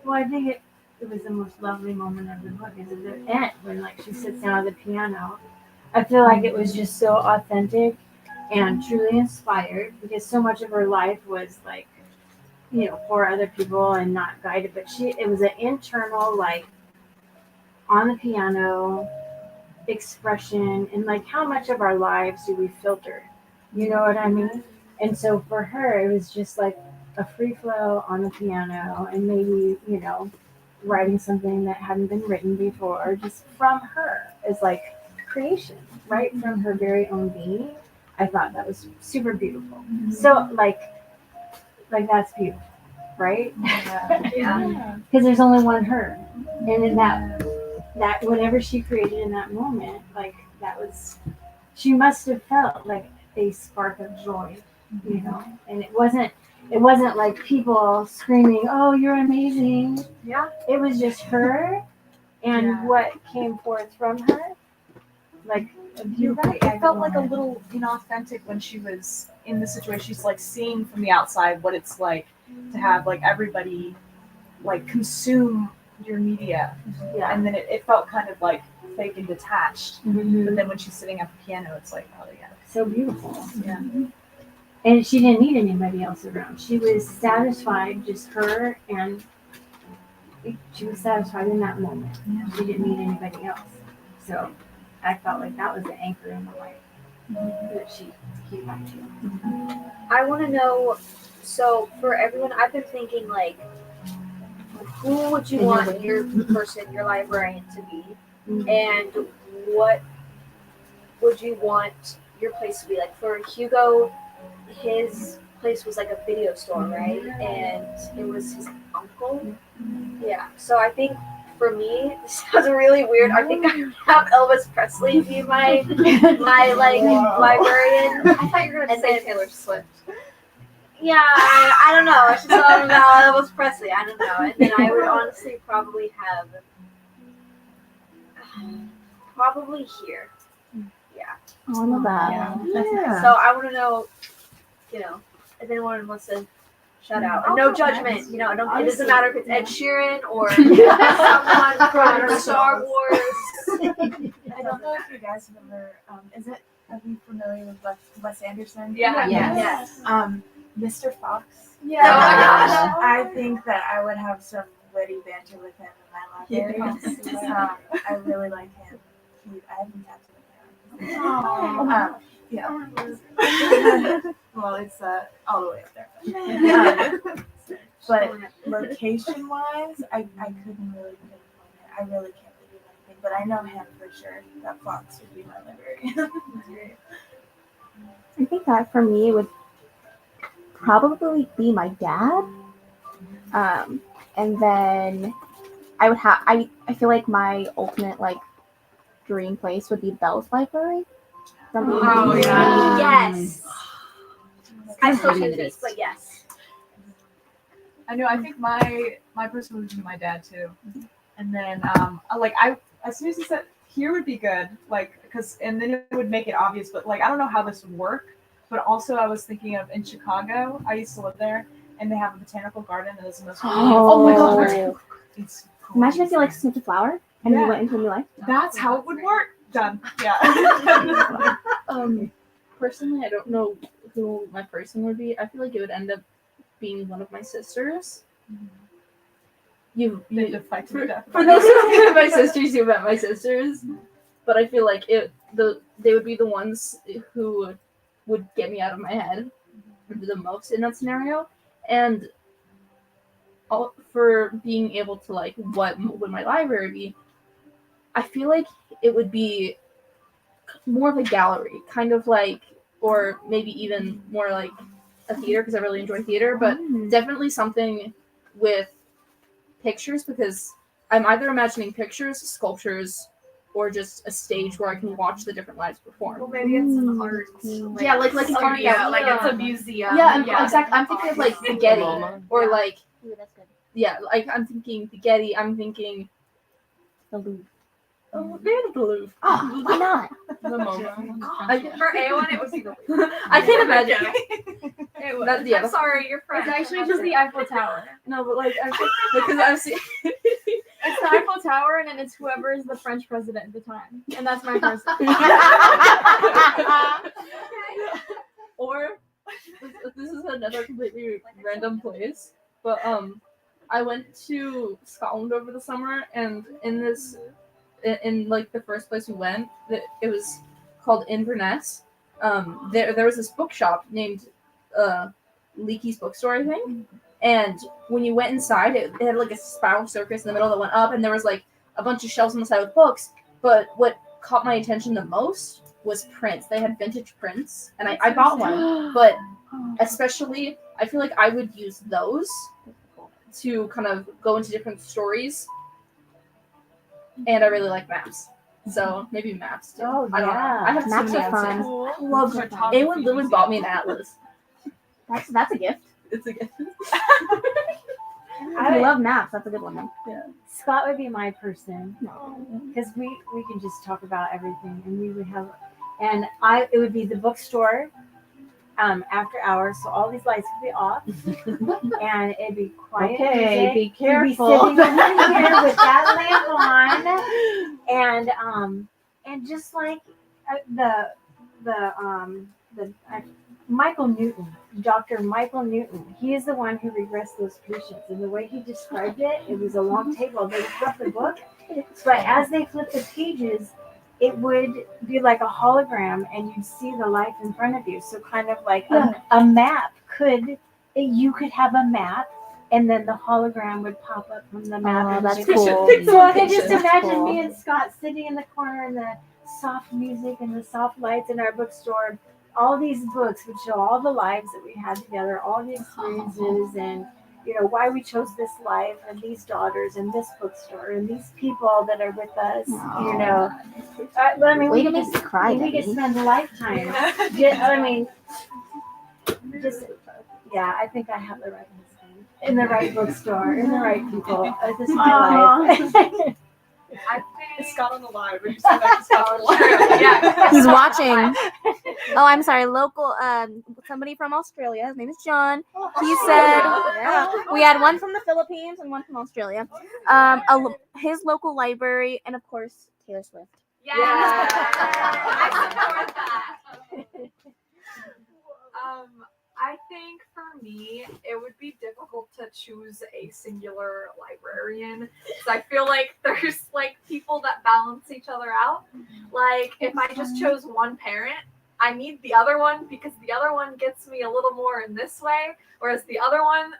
I think it was the most lovely moment of the book is at the end when, like, she sits down at the piano. I feel like it was just so authentic and truly inspired because so much of her life was like, for other people and not guided, but it was an internal, like, on the piano expression, and like how much of our lives do we filter, you know what I mean? And so for her it was just like a free flow on the piano, and maybe writing something that hadn't been written before, just from her as like creation, right from her very own being. I thought that was super beautiful. So like that's beautiful, right? Because there's only one her, and in that whatever she created in that moment, like that was, she must have felt like a spark of joy, and it wasn't like people screaming, "Oh, you're amazing." Yeah. It was just her and what came forth from her, like You're right. It felt like a little inauthentic when she was in the situation. She's like seeing from the outside what it's like to have like everybody like consume your media. Yeah. And then it felt kind of like fake and detached. But then when she's sitting at the piano, it's like, oh yeah. So beautiful. Yeah. And she didn't need anybody else around. She was satisfied, just her, and she was satisfied in that moment. She didn't need anybody else. So I felt like that was the anchor in her life that she came back to. I want to know, so for everyone, I've been thinking like, who would you want your person, your librarian to be? And what would you want your place to be? Like for Hugo, his place was like a video store, right? And it was his uncle. Yeah. So I think for me, this sounds really weird. I think I would have Elvis Presley be my like librarian. I thought you were going to say Taylor Swift. Yeah, I don't know. She's talking about Elvis Presley. I don't know. And then I would honestly probably have here. Yeah. Oh, I love that. Yeah. So I want to know, if anyone wants to shout out. And no judgment. It doesn't matter if it's Ed Sheeran or someone from Star Wars. I don't know if you guys have ever. Are you familiar with Wes Anderson? Yeah. Yes. Mr. Fox. Yeah. Oh my gosh. I think that I would have some witty banter with him in my library. I really like him. I haven't talked to him. Yeah. Well, it's all the way up there. But location-wise, I couldn't really pinpoint it. I really can't think of anything. But I know him for sure. That Fox would be my librarian. I think that for me would probably be my dad. And then I would have I feel like my ultimate like dream place would be Bell's Library. Oh yeah. Yes. I'm so confused, but yes. I know. I think my person would be my dad too. And then as soon as he said here would be good, like and then it would make it obvious. But like I don't know how this would work. But also I was thinking of in Chicago. I used to live there, and they have a botanical garden that is the most. Oh my god! It's imagine if you like snipped a flower and you went into a new life. That's how it would work. Done. Yeah. Personally, I don't know who my person would be. I feel like it would end up being one of my sisters. For those who don't know my sisters, you met my sisters. But I feel like they would be the ones who would get me out of my head the most in that scenario. And for being able to like, what would my library be? I feel like it would be more of a gallery, kind of like, or maybe even more like a theater, because I really enjoy theater, but definitely something with pictures, because I'm either imagining pictures, sculptures, or just a stage where I can watch the different lives perform. Well, maybe it's an art. Like an art studio, like it's a museum. Yeah, exactly. I'm thinking of like the Getty, or like that's good. Yeah, like I'm thinking the Getty. I'm thinking the Louvre. Oh, maybe the Louvre. Oh, why not? The MoMA. For A1, it would be the Louvre. I can't imagine. It would. That- yeah. I'm sorry, you're French. It's actually just the Eiffel Tower. No, but like because I've seen. It's the Eiffel Tower, and then it's whoever is the French president at the time, and that's my person. Or this is another completely random place, but I went to Scotland over the summer, and in like the first place we went, it was called Inverness. There was this bookshop named Leakey's Bookstore, I think. And when you went inside, it had like a spiral staircase in the middle that went up, and there was like a bunch of shelves on the side with books. But what caught my attention the most was prints. They had vintage prints, and I bought one. But especially, I feel like I would use those to kind of go into different stories. And I really like maps. So maybe maps too. Oh, I don't know. I have Maps too many are fun. answers. Cool. I love cartography. Anyone literally bought me an atlas. That's a gift. It's a gift. I love maps. That's a good one though. Yeah. Scott would be my person because we can just talk about everything, and we would have, and it would be the bookstore, after hours, so all these lights would be off, and it'd be quiet. Okay, music. be careful. You'd be sitting over here with that lamp on, and just like the Michael Newton, Dr. Michael Newton, he is the one who regressed those patients. And the way he described it, it was a long table. They would flip the book, but as they flipped the pages, it would be like a hologram and you'd see the life in front of you. So kind of like a map you could have a map and then the hologram would pop up from the map. Oh, and that's you could- cool. So I can just That's imagine cool. me and Scott sitting in the corner and the soft music and the soft lights in our bookstore. All these books would show all the lives that we had together, all the experiences, and why we chose this life, and these daughters, and this bookstore, and these people that are with us. I mean, Way we to could make me cry, we could Debbie. spend a lifetime. I think I have the right husband in the right bookstore, in the right people. This is my life. Is Scott on the live? Or you said that Scott's on the live? Yeah. He's watching. Oh, I'm sorry. Local, somebody from Australia. His name is John. He said, we had one from the Philippines and one from Australia. His local library, and of course Taylor Swift. Yeah. I support that. I think for me, it would be difficult to choose a singular librarian because I feel like there's like people that balance each other out. Like if I just chose one parent, I need the other one because the other one gets me a little more in this way, whereas the other one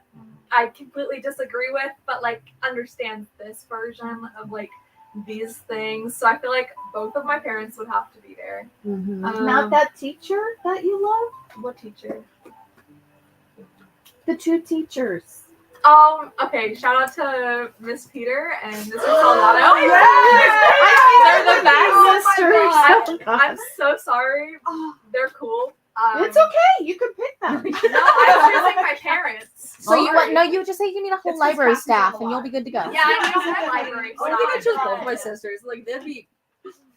I completely disagree with, but like understands this version of like these things. So I feel like both of my parents would have to be there. Not that teacher that you love? What teacher? The two teachers. Okay, shout out to Miss Peter and Mr. Salgado. They're the best. I'm so sorry. They're cool. It's okay. You can pick them. No, I'm choosing my parents. So you want? No, you just say you need a whole library staff, and you'll be good to go. Yeah, I need a whole library staff. I think I chose both my sisters. Like they'd be.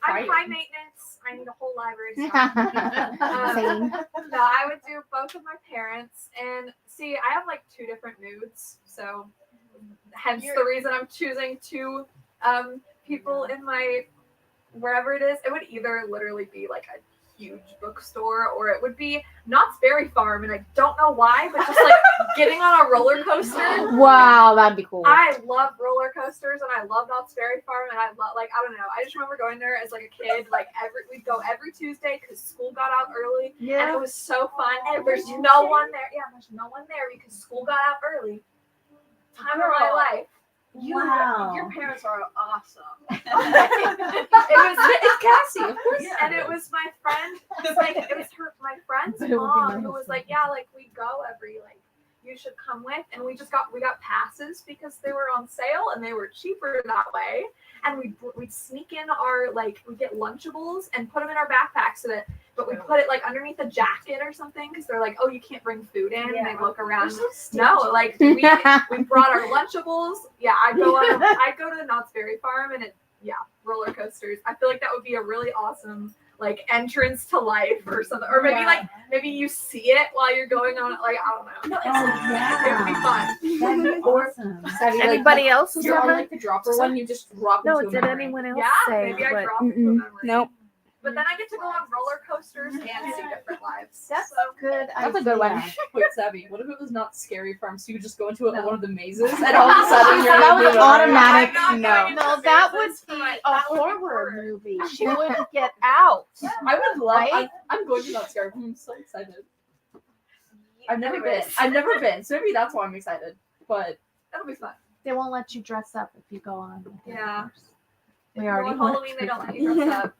I'm high maintenance. I need a whole library staff. Same. No, I would do both of my parents. And see, I have like two different moods. So hence the reason I'm choosing two people in my wherever it is. It would either literally be like a huge bookstore or it would be Knott's Berry Farm. And I don't know why, but just like getting on a roller coaster. Wow, that'd be cool. I love roller coasters and I love Knott's Berry Farm and I love I don't know. I just remember going there as like a kid. Like we'd go every Tuesday because school got out early. Yeah. And it was so fun. And there's no one there. Yeah, there's no one there because school got out early. Time of my life. Wow. Your parents are awesome. It's Cassie, of course. Yeah. And it was my friend. It was my friend's mom who was like, yeah, like we go every you should come with, and we got passes because they were on sale and they were cheaper that way. And we'd sneak in our we get Lunchables and put them in our backpacks but we put it underneath a jacket or something because they're like, oh, you can't bring food in. And they look around. No, we brought our Lunchables. Yeah, I go to the Knott's Berry Farm and roller coasters. I feel like that would be a really awesome entrance to life or something, or maybe maybe you see it while you're going on it. I don't know. It would be fun. That'd be awesome. Anybody else? You're on the dropper one. You just drop. No, into a did memory. anyone else Yeah, say? maybe I But dropped into a memory. nope. But then I get to go on roller coasters and see different lives. That's good. That's a good one. Wait, Savvy, what if it was not Scary Farm? So you could just go into one of the mazes and all of a sudden you're That was automatic. No, that would be a horror movie. She wouldn't get out. I would love. I'm going to that Scary Farm. I'm so excited. I've never been. So maybe that's why I'm excited. But that'll be fun. They won't let you dress up if you go on. Yeah. We already on Halloween they don't let you dress up.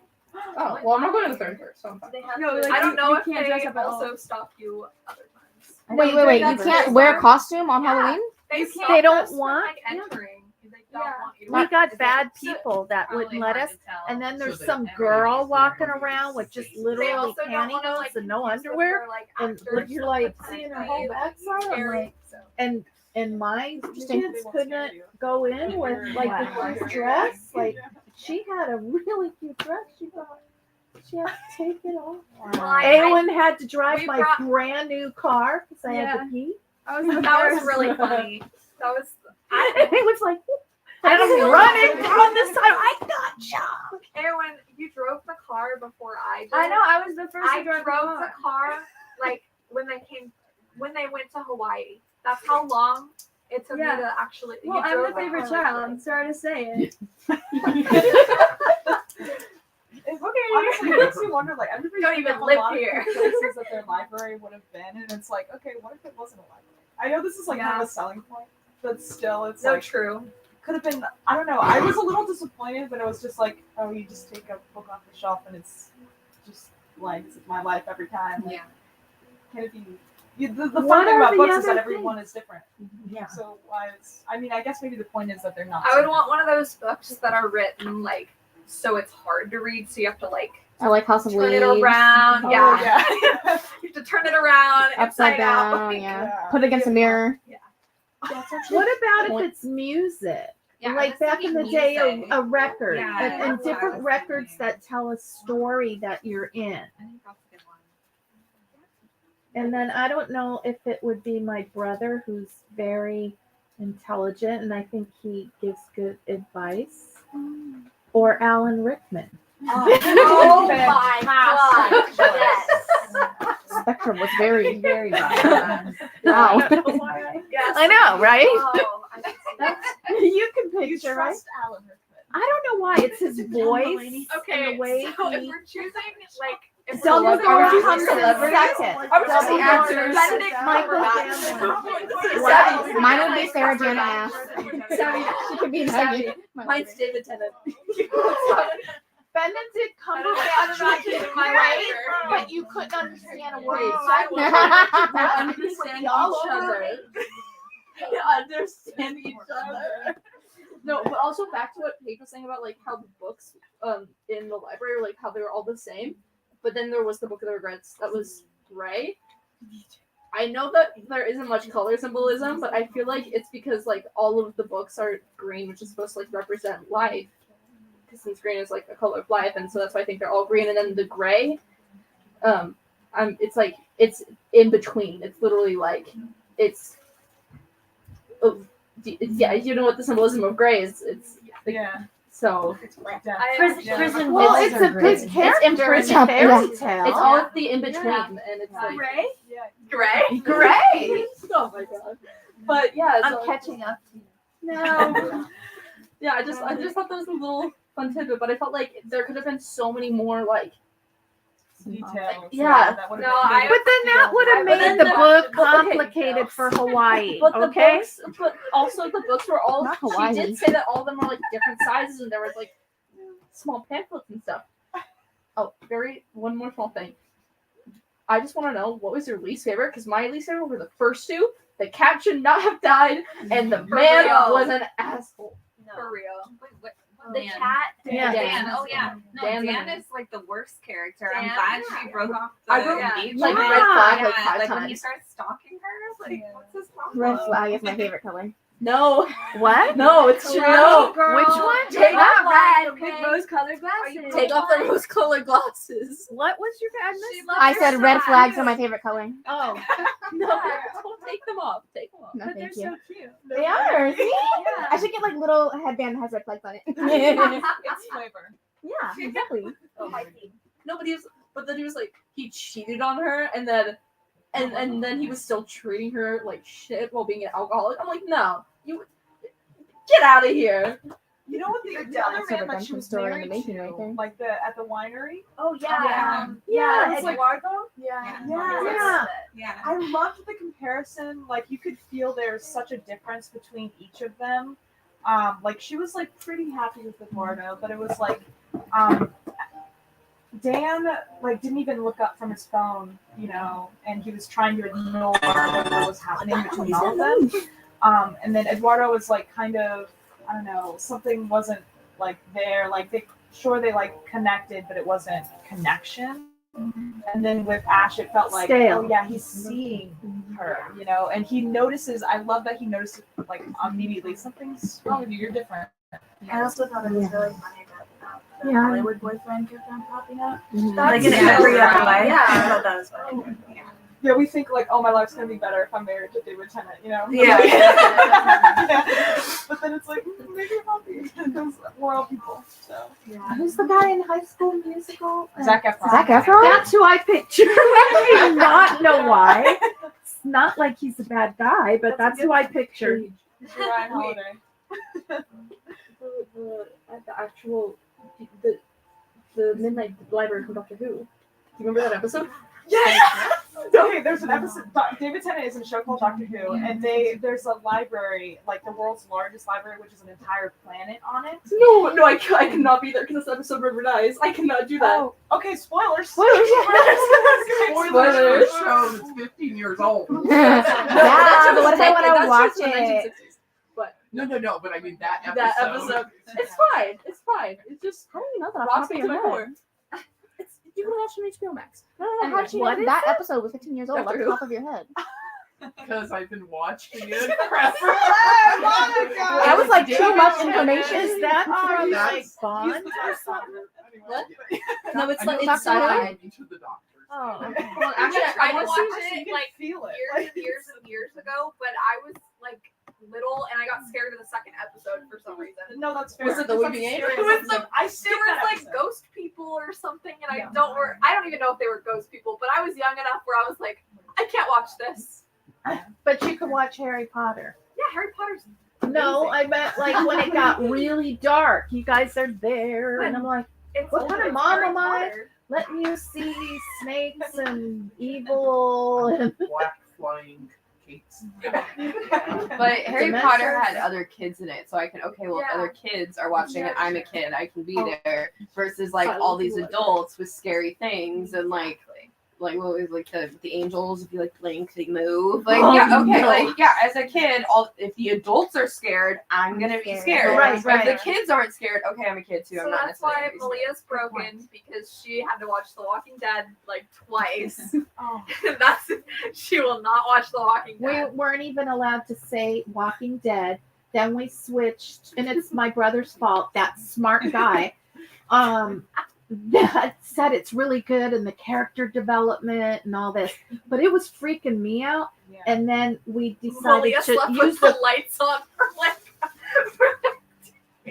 Oh, well, I'm not going to the 31st, so I'm fine. I don't know if they also stop you other times. Wait. You can't wear a costume on Halloween? They don't want. Entering. They don't want you to We got bad people that wouldn't let us. And then there's some girl walking around with just literally also don't wanna, pantyhose and no underwear. And you're seeing her whole backside. I'm like, and my kids couldn't go in with the cute dress. She had a really cute dress. She thought she had to take it off. Awen had to drive my brand new car because I had to pee. That was really funny. That was. It was like, and I'm running on this side. I got shocked. Awen, you drove the car before I did. I know. I was the first I to drive drove the car when they went to Hawaii. That's how long it took me to actually. Well, I'm the favorite child. I'm sorry to say it. Honestly, it makes me wonder. I've never don't even live here. Places that their library would have been, and it's okay, what if it wasn't a library? I know this is kind of a selling point, but still, it's true. Could have been. I don't know. I was a little disappointed, but it was just oh, you just take a book off the shelf, and it's just it's my life every time. Yeah. Can it be? The fun thing about books is that everyone is different. Yeah. So I guess maybe the point is that they're not. I would want one of those books that are written so it's hard to read, so you have to I like House of turn Leaves. it around. Oh, yeah. You have to turn it around Upside down. out. Yeah. Put it against a mirror. Yeah. What about if it's music? Yeah, back in the day, a record, Yeah, and different records that tell a story that you're in. I think that's a good one. And then I don't know if it would be my brother, who's very intelligent, and I think he gives good advice, or Alan Rickman. Oh my God! Yes. Spectrum was very, very bad. Wow. I know, right? Oh, You can picture, right? Alan Rickman. I don't know why. It's his voice. Okay, and the way so if he... we're choosing like if Dumbledore we're choosing comes in celebrities, second. I was just Dumbledore, thinking Benedict Michael Cumberbatch. Mine would be Sarah Janet Maas. Savvy. She could be Savvy. Maggie. Mine's David Tennant. Benedict I'm Cumberbatch not was getting my great, way. but you couldn't understand a word. Understand All each over other. Understand each other. No, but also back to what Paige was saying about like how the books in the library, like how they were all the same. But then there was the Book of the Regrets that was gray. I know that there isn't much color symbolism, but I feel like it's because like all of the books are green, which is supposed to like represent life. Because since green is like a color of life, and so that's why I think they're all green. And then the gray, it's like it's in between. It's literally like it's. Yeah, you know what the symbolism of gray is. It's like, so Prison Well, walls it's are a great. big character in prison. a fairy tale. it's all of the in between, and it's like Gray? Great. oh my god. But yeah, I'm so, catching up to you. no. Yeah, I just thought that was a little fun tidbit, but I felt like there could have been so many more like Details. yeah. That would No, have I But then that would have But then made the the- book but okay. complicated for Hawaii. But the Okay. books, but also the books were all. Not She Hawaii. did say that all of them were like different sizes, and there was like small pamphlets and stuff. Oh, one more small thing. I just want to know what was your least favorite? Because my least favorite were the first two. The cat should not have died, and the man real. was an asshole. For real. Wait, what? The Dan. cat. Yeah. Dan. Oh yeah. No, Dan Dan is like the worst character. I'm Dan? glad she broke off the I wrote engagement. like Yeah. red flag like Yeah, 5 like when he times. starts stalking her, like what's his problem? Red flag is my favorite color. No, What? no, it's true. No, Which one? Take Not off, red with rose-colored glasses. take off the rose-colored glasses. What was your badness? I said red flags are my favorite color. Oh, No, don't take them off. Take them off. No, thank you. cute. They are. See? I should get like little headband that has red flags on it. It's flavor. Yeah, exactly. No, but then he was like he cheated on her, and then he was still treating her like shit while being an alcoholic. I'm like, no, you get out of here. You know what the That's other a man that she redemption was story in the married making to, right there. like at the winery? Oh yeah. Yeah, it's like- Eduardo. Yeah. Yeah. I loved the comparison. Like you could feel there's such a difference between each of them. Like she was like pretty happy with Eduardo, but it was like Dan like didn't even look up from his phone, you know, and he was trying to ignore what was happening between all of them. And then Eduardo was like kind of, I don't know, something wasn't like there. Like they like connected, but it wasn't connection. And then with Ash, it felt like, Stale. oh yeah, he's seeing her, you know, and he notices. I love that he notices like immediately something's wrong with you. You're different. I also thought it was really funny that the Yeah. Hollywood boyfriend kept on popping up. Like in every other way. Yeah. I thought that was funny. Yeah, we think like, oh, my life's gonna be better if I'm married to David Tennant, you know? Yeah. Yeah. But then it's like, maybe I'm happy because we're all people. So Who's the guy in High School Musical? Zac Efron. Zac Efron? That's who I picture. I do not know why. It's not like he's a bad guy, but that's who I picture. Ryan Holiday. The actual the Midnight Library from Doctor Who. Do you remember that episode? Yes. Okay, there's an episode. David Tennant is in a show called Doctor Who, and there's a library, like the world's largest library, which is an entire planet on it. No, I cannot be there because this episode River dies. I cannot do that. Oh, okay, spoilers. Spoilers. Spoilers for a show that's 15 years old. Yeah, but what if I want to watch it? No, but I mean that episode. That episode. It's fine. It's fine. It's just How do you know that? rocks me to my head? core. You can watch it on HBO Max. No, Anyway, how did you know that episode was 15 years old? Doctor Off the Who. top of your head. Because I've been watching it. That was like too much information. Is that from That's- like Bond or something? What? No, it's I like know it's that's sci-fi. each of the doctors. Oh, Well, actually, I I watched watched it it, like feel it. years and years ago, but I was like little and I got scared of the second episode for some reason. No, that's fair. Was it the It's like Weeping serious. It was the, I there skipped was that like episode. ghost people or something, and Yeah. I don't even know if they were ghost people, but I was young enough where I was like, I can't watch this. but you could watch Harry Potter. Yeah, Harry Potter's No, I meant like when it got really dark. You guys are there, and I'm like, what kind of mom am I? Letting you see snakes and evil and Black flying cakes. But Harry Dementors. Potter had other kids in it, so I can if Yeah. other kids are watching it, I'm a kid, I can be Oh. there. Versus like all these adults with scary things and like what was like the angels, if you like blink, they move. Like as a kid, if the adults are scared, I'm gonna be scared. Right, If right. the kids aren't scared, okay, I'm a kid too. So I'm not that's why necessarily gonna be Malia's broken because she had to watch The Walking Dead like twice. Oh. She will not watch The Walking we Dead. weren't even allowed to say Walking Dead. Then we switched, and it's my brother's fault. That smart guy, that said it's really good and the character development and all this, but it was freaking me out. Yeah. And then we decided Malia to slept use with the lights on for like.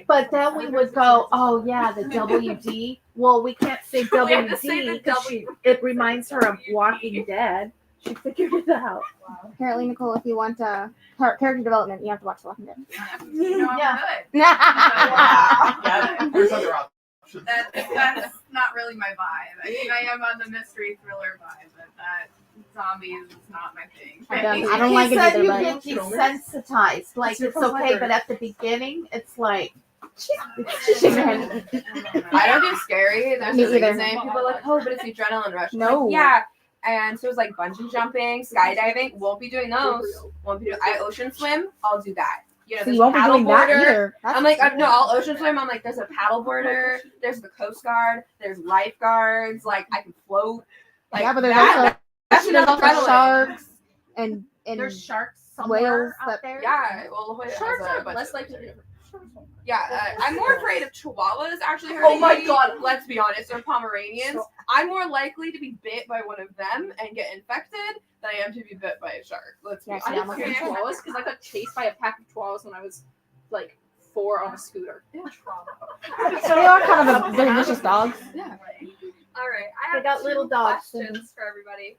But then we would go, oh yeah, the WD. Well, we can't say We have to say the WD because it reminds her of Walking Dead. She figured it out. Apparently, Nicole, if you want character development, you have to watch The Walking Dead. You know, I'm Yeah. good. Yeah, there's other options. That's not really my vibe. I mean, I am on the mystery thriller vibe, but that zombies is not my thing. I don't like He it said either, you but get desensitized. Like it's okay, but at the beginning, it's like she's shaking her head. I don't do scary. There's Me a either. reason. People are like, oh, but it's the adrenaline rush. I'm No. like, yeah. And so it's like bungee jumping, skydiving. Won't be doing those. Won't be doing. I ocean swim. I'll do that. You know, So there's you won't be doing that paddleboarder. either. I'm like, no, I'll ocean swim. I'm like, there's a paddleboarder. There's the Coast Guard. There's lifeguards. Like I can float. Like yeah, but there's that's also adrenaline. sharks and there's sharks somewhere whales out that there. Yeah, well, La Jolla Sharks has a are bunch less of- likely to Yeah, I'm more afraid of chihuahuas actually Oh hurting my me. God. Let's be honest, or Pomeranians. I'm more likely to be bit by one of them and get infected than I am to be bit by a shark. Let's be Yes, I honest. didn't fear chihuahuas because I got chased by a pack of chihuahuas when I was like 4 on a scooter. So they are kind of very vicious dogs. Yeah. All right, I They have got two little dogs, too. questions for everybody.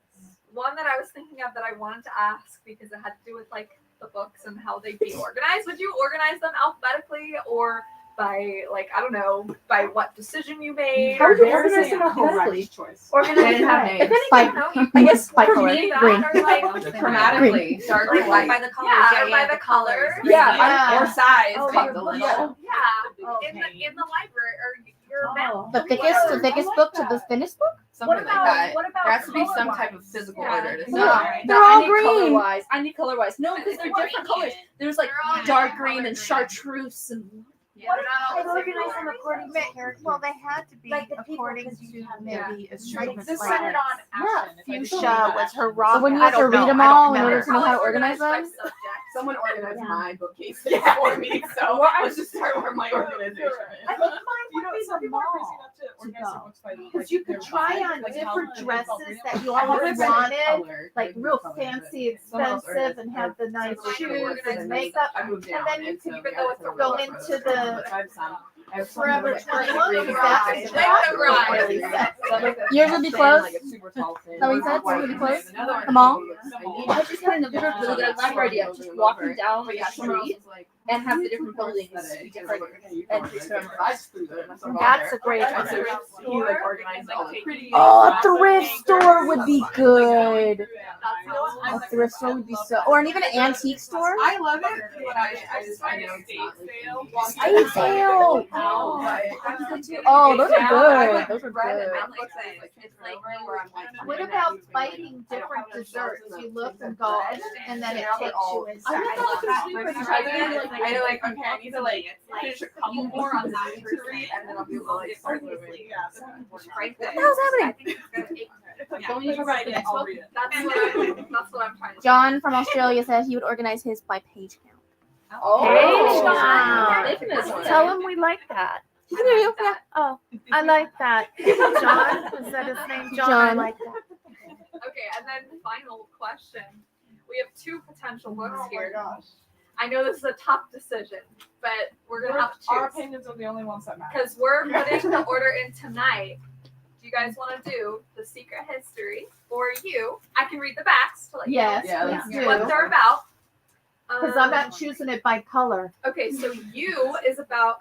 One that I was thinking of that I wanted to ask because it had to do with like the books and how they'd be organized. Would you organize them alphabetically or by like I don't know by what decision you made? How would you or organize them anything? alphabetically? Choice. They didn't have names. By, I guess by for color. me, Green. Or like Chromatically, dark like or light. by the colors. Yeah, or by the colors. Yeah, or size. Oh, big your to book. little. Yeah, in the library or your map. The thickest book to the thinnest book? Something like that. What about There has to be some color-wise? type of physical Yeah. order to No, something. They're all I need green. color-wise. I need color-wise. No, because they're different colors. There's like dark green and chartreuse and What if I organize them according to character? Well, they had to be Like the people, according 'cause you to have- maybe a Just treatment. set it on action. Fuchsia was her rock. So when you I have to don't read know. them I don't all in remember. order to know how to organize by them? subject. Someone organized Yeah. my bookcases for me, so let's just start where my organization I is. think mine You know, would be some the people are crazy mall. enough to organize their go. books by Because you could try on different dresses that you always Color, wanted, like real color, fancy, but someone else expensive, organized and have the nice it. shoes I and makeup. I moved down, And then you so could we had to go work into for it. the I have some. I have some Forever that are 21 really because that's big. the Like the Really ride. really set. Some like this Yours would be thin, close? like a super tall thin. Is that what you One's said? white Yours would be and close? another one The mall? looks like I just had a really good library idea. Just walking down But the yeah, someone else street was like, and have the different buildings that be it- different you entries to them. That's a great And idea. so he like organized all the pretty. Oh, a thrift store would be good. That's A thrift store would be so, or even an antique store. I love it, but I know it's not. Estate sale. Oh, those are good. Those are good. What about finding different desserts? You look and go, and then it takes you inside. I know, like, okay, I need to like finish a couple more on that to read, and then I'll be able to like start moving. What the hell's happening? Don't you write it? I'll read it. That's what I'm trying to say. John from Australia says he would organize his by page count. Page count. Tell him we like that. He can hear you. Yeah. Oh, I like that. John, is that his name? John, I John. like that. Okay, and then final question. We have two potential books Oh my here. gosh. I know this is a tough decision, but we're gonna have to Our choose opinions are the only ones that matter. because we're putting the order in tonight. Do you guys want to do The Secret History or you? I can read the backs to let you Yes, Yeah, please let's do. know what they're about. Because I'm not choosing it by color. Okay, so You is about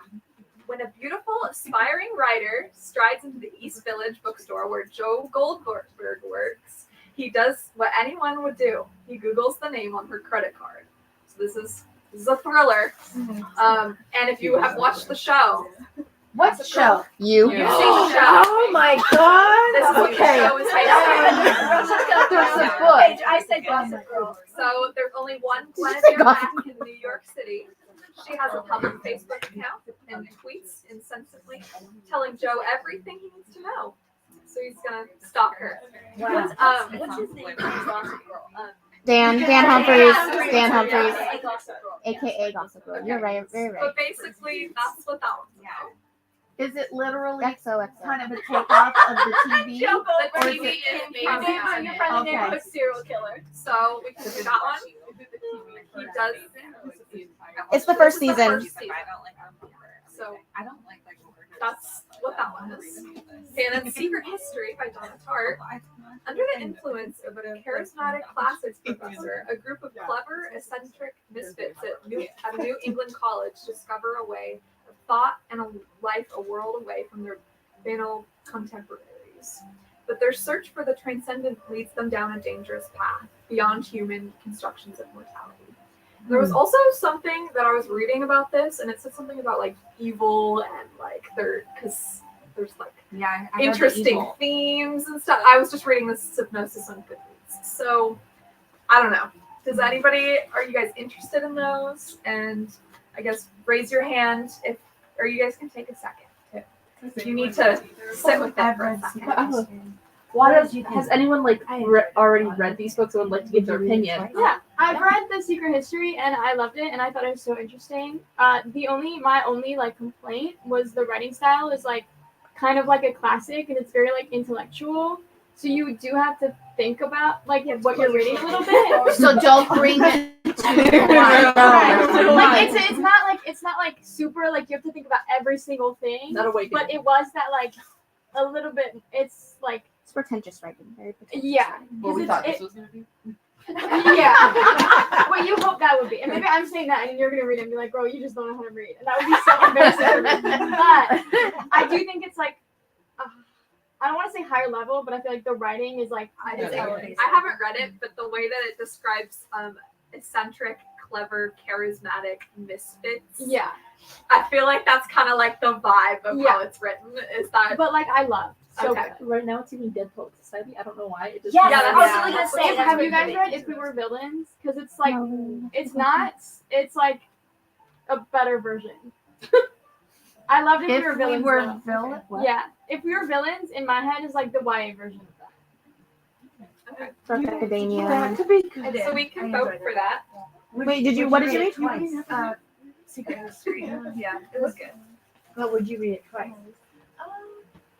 when a beautiful, aspiring writer strides into the East Village bookstore where Joe Goldberg works. He does what anyone would do. He Googles the name on her credit card. So this is a thriller. And if you have watched the show, What show? You. You've seen the show. Oh my god. This is what the Okay. show is based on. There's a book. I said Gossip Girl. So there's only one you say Glenn Gossip Mack in New York City. She has a public Facebook account and tweets incessantly, telling Joe everything he needs to know. So he's gonna stalk her. Wow. What's his name? Gossip Girl. Dan Humphreys, aka Gossip Girl. You're right, very right. But basically, that's what that one's about. Is it literally XOXO. kind of a takeoff of the TV? The Or is TV it- is based You're on probably the name of Okay. a serial killer. So we can do that one. He does. It's the first This is season. So I don't like that's what that one is. And then Secret History by Donna Tartt. Under the influence of a charismatic classics professor, a group of clever, eccentric misfits at a New England college discover a way of thought and a life a world away from their banal contemporaries. But their search for the transcendent leads them down a dangerous path beyond human constructions of mortality. There was also something that I was reading about this, and it said something about like evil and like because there's like I read the interesting evil. themes and stuff. I was just reading this hypnosis on Goodreads, so I don't know. Are you guys interested in those? And I guess raise your hand or you guys can take a second too. If you need to sit with it for a second. Has anyone already read these books and would like to give their opinion? Yeah, I've read The Secret History and I loved it and I thought it was so interesting. My only like complaint was the writing style is like kind of like a classic and it's very like intellectual. So you do have to think about like what you're reading a little bit. So don't bring it to like it's not like super like you have to think about every single thing. Not awakening. But it was that like a little bit. It's like It's pretentious writing, very pretentious. yeah. What we thought this was gonna be. Yeah. Well, you hope that would be. And maybe I'm saying that and you're going to read it and be like, bro, you just don't know how to read. And that would be so embarrassing for me. But I do think it's like, I don't want to say higher level, but I feel like the writing is like, I haven't read it, but the way that it describes eccentric, clever, charismatic misfits. Yeah. I feel like that's kind of like the vibe of how it's written. Is that? But like, I love. So Okay. Right now it's even Dead Poet Society. I don't know why. It just Yes, Yeah, I that's- was yeah. really gonna say. that's Have what you guys it read is. If We Were Villains? Because it's like, it's not, it's like a better version. I loved If We Were Villains. though. villains, Yeah. If We Were Villains, in my head, is like the YA version of that. Okay. Dark Academia. That could be good. So we can vote for that. Wait, what did you read? Twice. Secret History. Yeah, it was good. But would you read it twice?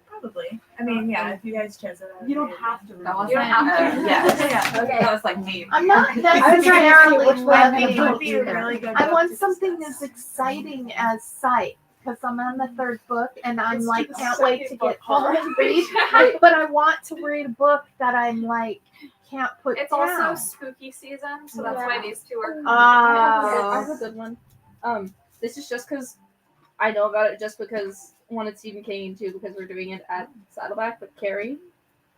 Probably. I mean, yeah, if you guys chose it. You don't have to read That it. wasn't. You don't have to. Yeah. Okay. That was like me. I'm not I was trying to see necessarily which one I think loving It would be a really good. I book want to something discuss. as exciting as Sight because I'm on the third book and I'm It's like just can't a wait to second get book home and read. But I want to read a book that I'm like can't put It's down. also spooky season, so that's why these two are. I have a good one. This is just because I know about it, just because one, it's Stephen King, and two, because we're doing it at Saddleback with Carrie.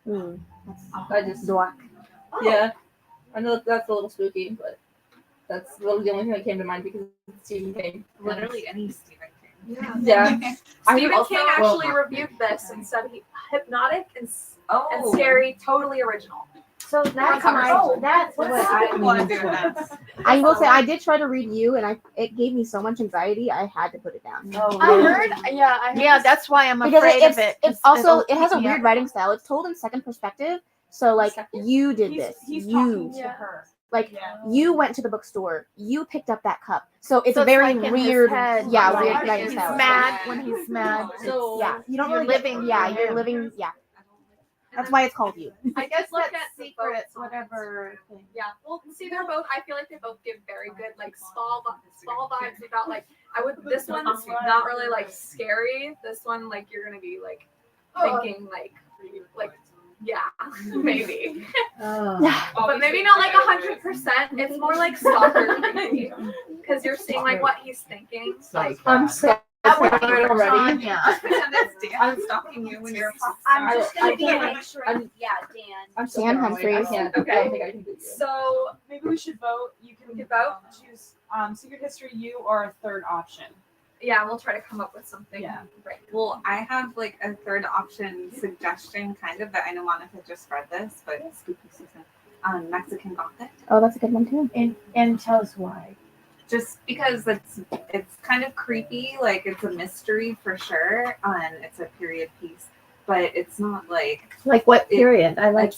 I just yeah. I know that's a little spooky, but that's literally the only thing that came to mind because it's Stephen King. Literally any Stephen King. Yeah. Stephen King actually reviewed this and said hypnotic and scary, totally original. So that's what I want to do that. I will say I did try to read You, and it gave me so much anxiety. I had to put it down. I heard, I heard Yeah, that's why I'm Because afraid of it. it's 'cause also it'll it has a keep me weird up. writing style. It's told in second perspective. So like you did this. He's You talking to her. like Yeah. you went to the bookstore. You picked up that cup. So it's So a very like in his weird, head, yeah, like, weird writing he's style. mad when he's mad. So Yeah, you don't You're really living Yeah, through you're him. living. Yeah, that's why it's called You. I guess look That's at the secrets, both whatever thing. Yeah, well, see, they're both. I feel like they both give very good, like small vibes about like. I would. This one's not really like scary. This one, like, you're gonna be like thinking like Yeah, maybe. Oh. But maybe not like 100%. It's more like stalker because you're seeing like what he's thinking. Like I'm so already. Just pretend it's Dan stalking you when you're a pop star. I'm just gonna be make sure. Yeah, Dan. I'm so Dan paranoid. Humphries. I don't think I can do you. So maybe we should vote. You can vote. Choose Secret History U or a third option. yeah, we'll try to come up with something. Yeah. Right. Well, I have like a third option suggestion, kind of, that I know Monica just read this, but spooky season. Mexican Gothic. Oh, that's a good one too. And tell us why. Just because it's kind of creepy, like it's a mystery for sure, and it's a period piece, but it's not like what period? I like.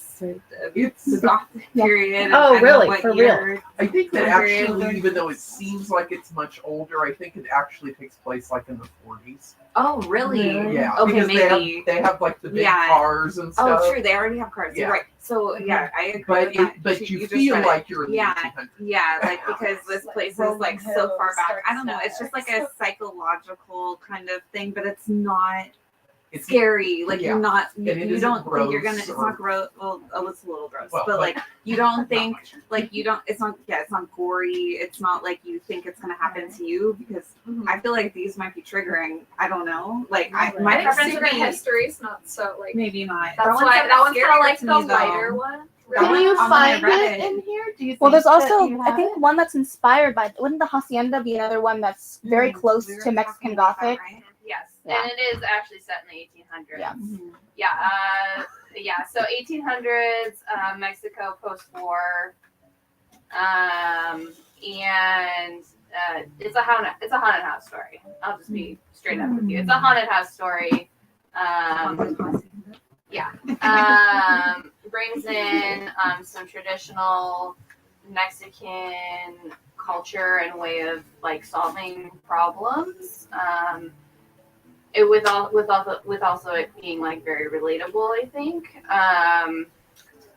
it's the Gothic period. and Oh, I don't know really? what For year real? I think that what period actually, they're- even though it seems like it's much older, I think it actually takes place like in the 40s. Oh, really? Yeah. Okay, because maybe. they have like the big Yeah. cars and stuff. Oh, true. They already have cars. Yeah. You're right. So yeah, I agree. But with that. but you just feel read it. like you're in the Yeah, 1800s. yeah, like because this place is like so far back. I don't know. It's just like a psychological kind of thing, but it's not It's scary. Like yeah. you're not. And You it don't isn't think you're gonna. gross It's or- not gross. Well, oh, it's a little gross, Well, but like you don't not think much. like you don't. It's not. Yeah, it's not gory. It's not like you think it's gonna happen to you because I feel like these might be triggering. I don't know. Like my I think preference would Secret be History is not so like. maybe not. That's That one's why kinda that one's kind scarier of like to the me, though. lighter one. Can you I'm gonna find read it it. in here? Do you? Well, there's think that also you I have think it? one that's inspired by. Wouldn't the Hacienda be another one that's very close We were to Mexican talking about that, Gothic? right? Yes, Yeah. and it is actually set in the 1800s. Yeah. Yeah. So 1800s, Mexico post-war, and it's a haunted house story. I'll just be straight up with you. It's a haunted house story. Brings in some traditional Mexican culture and way of like solving problems. It with also it being like very relatable, I think.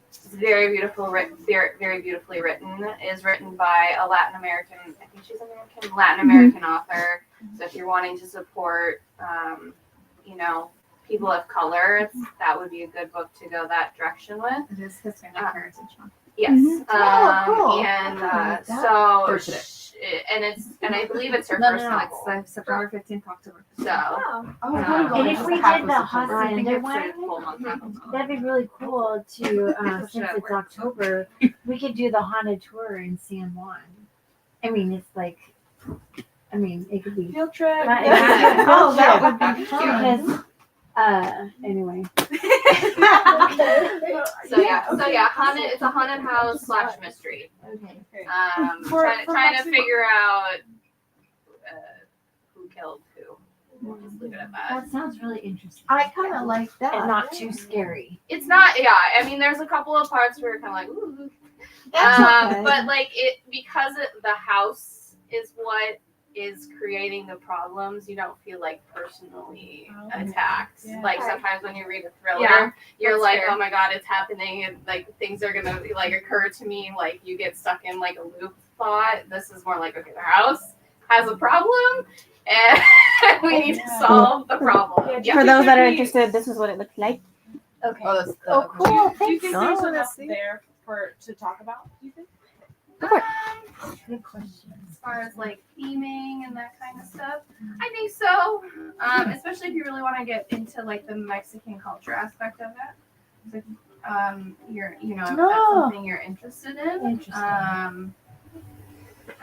It's very beautiful, very beautifully written. It is written by a Latin American, I think she's Latin American author. So if you're wanting to support, people of color, that would be a good book to go that direction with. It is Hispanic Heritage Month. Yes. Oh, cool. And Oh, so, and I believe it's her No, first novel. it's September 15th, October. So, And if we did the Hacienda one, full month. that'd be really cool to, since it's October, we could do the haunted tour in San Juan. I mean, it's like, it could be. Field trip. Oh, that would be fun. Anyway. So yeah, haunted. It's a haunted house / mystery. Okay. Trying to figure out who killed who. We'll just leave it at that. That sounds really interesting. I kind of like that. And not too scary. It's not. Yeah, I mean, there's a couple of parts where you're kind of like, ooh. That's okay. But like the house is what is creating the problems, you don't feel like personally attacked. Yeah. Like sometimes when you read a thriller, Yeah, you're that's like, fair. oh my god, it's happening, and like things are gonna like occur to me. Like you get stuck in like a loop thought. This is more like, okay, the house has a problem, and we need to solve the problem. Yeah, For those that are interested, this is what it looked like. Okay. Oh, that's Oh, cool. Do you Thanks. think there's enough there to talk about? Do you think? Good question. As far as like theming and that kind of stuff, I think so. Especially if you really want to get into like the Mexican culture aspect of it. If that's something you're interested in. Interesting.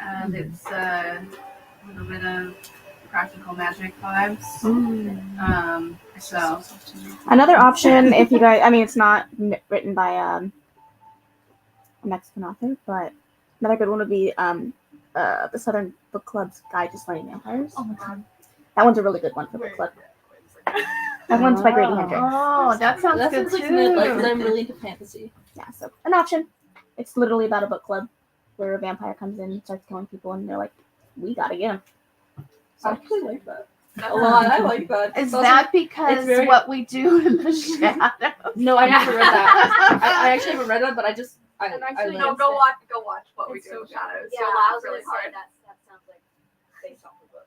And it's a little bit of practical magic vibes. So Another option, if you guys, it's not written by a Mexican author, but another good one would be the Southern Book Club's Guide to Slaying Vampires. Oh my god. That one's a really good one for book club. That one's by Grady Hendrix. Oh, that sounds That good sounds like too. something like I'm really into fantasy. Yeah, so an option. It's literally about a book club where a vampire comes in and starts killing people, and they're like, "We gotta get him." I actually like that a lot. I like that. Is It's also- that because it's very- what we do in the shadows? No, I never read that. I actually haven't read that, but I Actually, like go watch What We It's Do in so the Shadows. Yeah, You'll I laugh was really gonna say hard. that sounds like based off the book.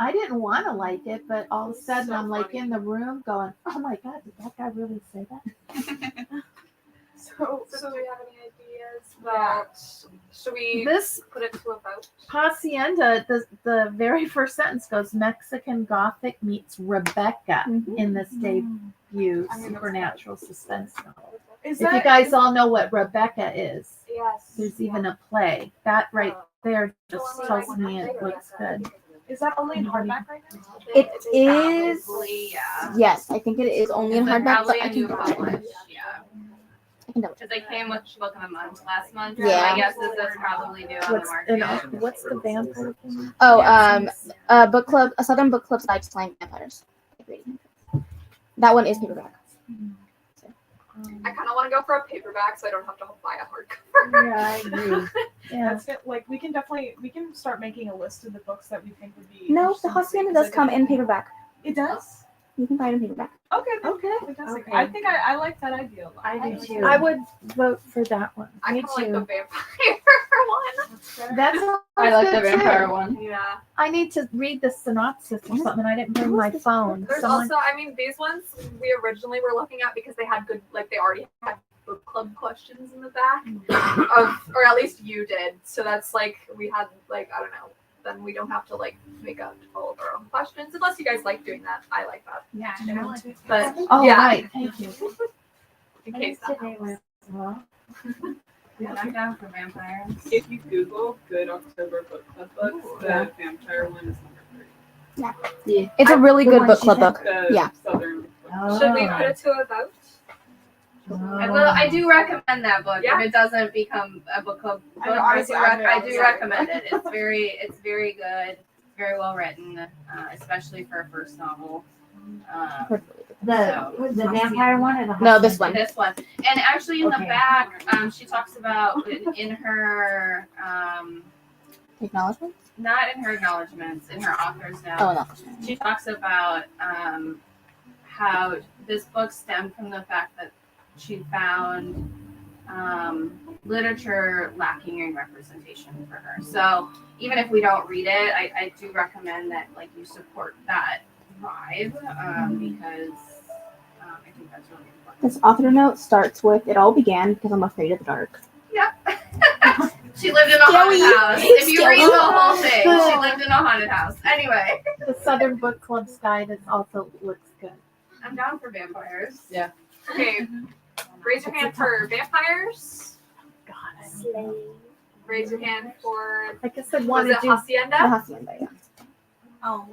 I didn't want to like it, but all of a sudden I'm like in the room going, "Oh my god, did that guy really say that?" So do we have any ideas about? Should we This put it to a vote? Hacienda, the very first sentence goes, Mexican Gothic meets Rebecca in this debut supernatural suspense novel. If you guys all know what Rebecca is, Yes. there's even a play. That right there just tells me it looks good. Is that only in hardback right now? It is. Probably, yeah. Yes, I think it is only in They're hardback, but probably I a new can. publish. Yeah. I can double check. Because they came with Book of the Month last month. Yeah. So my guess is that's probably new on the market. What's the vampire thing? Oh, book club, a Southern Book Club's Guide to Slaying Vampires. That one is paperback. I kind of want to go for a paperback so I don't have to buy a hardcover. Yeah, I agree. Yeah. That's good. Like we can start making a list of the books that we think would be. No, interesting the to Hacienda read, does 'cause come in paperback. It does. You can buy it in paperback. Okay. Okay. Fantastic. Okay. I think I like that idea a lot. I do too. I would vote for that one. I Me kind of like the too. vampire one. That's I like the good, too. vampire one. Yeah. I need to read the synopsis or something. I didn't bring my phone. There's Someone- also, I mean, these ones we originally were looking at because they had good, like they already had book club questions in the back, or at least you did. So that's like we had like I don't know. Then we don't have to like make up all of our own questions unless you guys like doing that. I like that. Yeah, I like it. But Oh, yeah, right. Thank you. in I case think that today helps. was well. Yeah, I'm down for vampires. If you Google good October book club books, the vampire one is number 3. It's a really The good one book she club said. book. The Yeah. Southern Should we put it to a vote? I do recommend that book. Yeah. If it doesn't become a book club book, I know, honestly, I I do know. recommend it. It's very good, very well written, especially for a first novel. The vampire one or the No, this Hacienda? one. This one, and actually in the Okay. back, she talks about in her Acknowledgement? not in her acknowledgments, in her author's note. Oh, no. She talks about how this book stemmed from the fact that she found literature lacking in representation for her. So even if we don't read it, I do recommend that like you support that vibe because I think that's really important. This author note starts with, "It all began because I'm afraid of the dark." She lived in a haunted Scary. house. If you read the Scary. whole thing, she lived in a haunted house. Anyway, The Southern Book Club's Guide is also looks good. I'm down for vampires. Yeah. Okay. Raise your hand for vampires. God, Raise your hand for. I guess I Was want it to do. The Hacienda? Hacienda, yeah. Oh.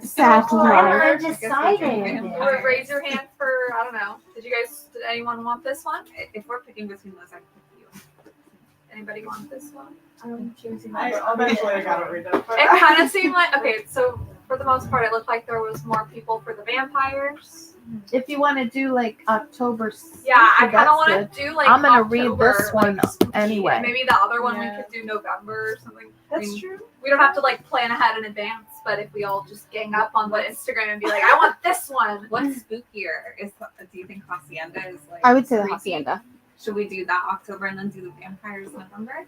Sad Oh, heart. I decided. Or raise your hand for I don't know. Did anyone want this one? If we're picking between those, I pick you. Anybody want this one? I'm choosing Eventually I gotta read it. But It kind of seemed like okay. So for the most part, it looked like there was more people for the vampires. If you want to do like October, Yeah, I kind that's of want good. to do like. I'm gonna October, read this one like, spooky, anyway. and maybe the other one Yeah. we could do November or something. That's true. We don't have to like plan ahead in advance, but if we all just gang up on the Instagram and be like, I want this one. What's spookier? Do you think Hacienda is like? I would say the creepy? Hacienda. Should we do that October and then do the vampires November?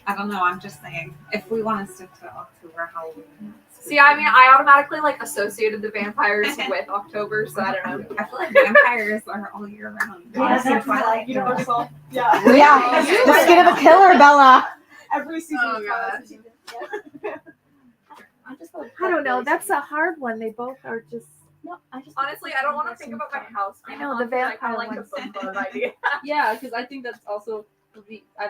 I don't know. I'm just saying. If we want to stick to October, Halloween. See, I mean, I automatically like associated the vampires with October, so I don't know. I feel like vampires are all year round. Yeah, Honestly, that's Twilight. Universal. Yeah. Yeah. The skin of a killer, Bella. Every season. Oh, is gosh. I don't know. That's a hard one. They both are just. No, I just Honestly, I don't want to think about my house. I know, the I kind vampire of like the one's- book club idea. Yeah, because I think that's also.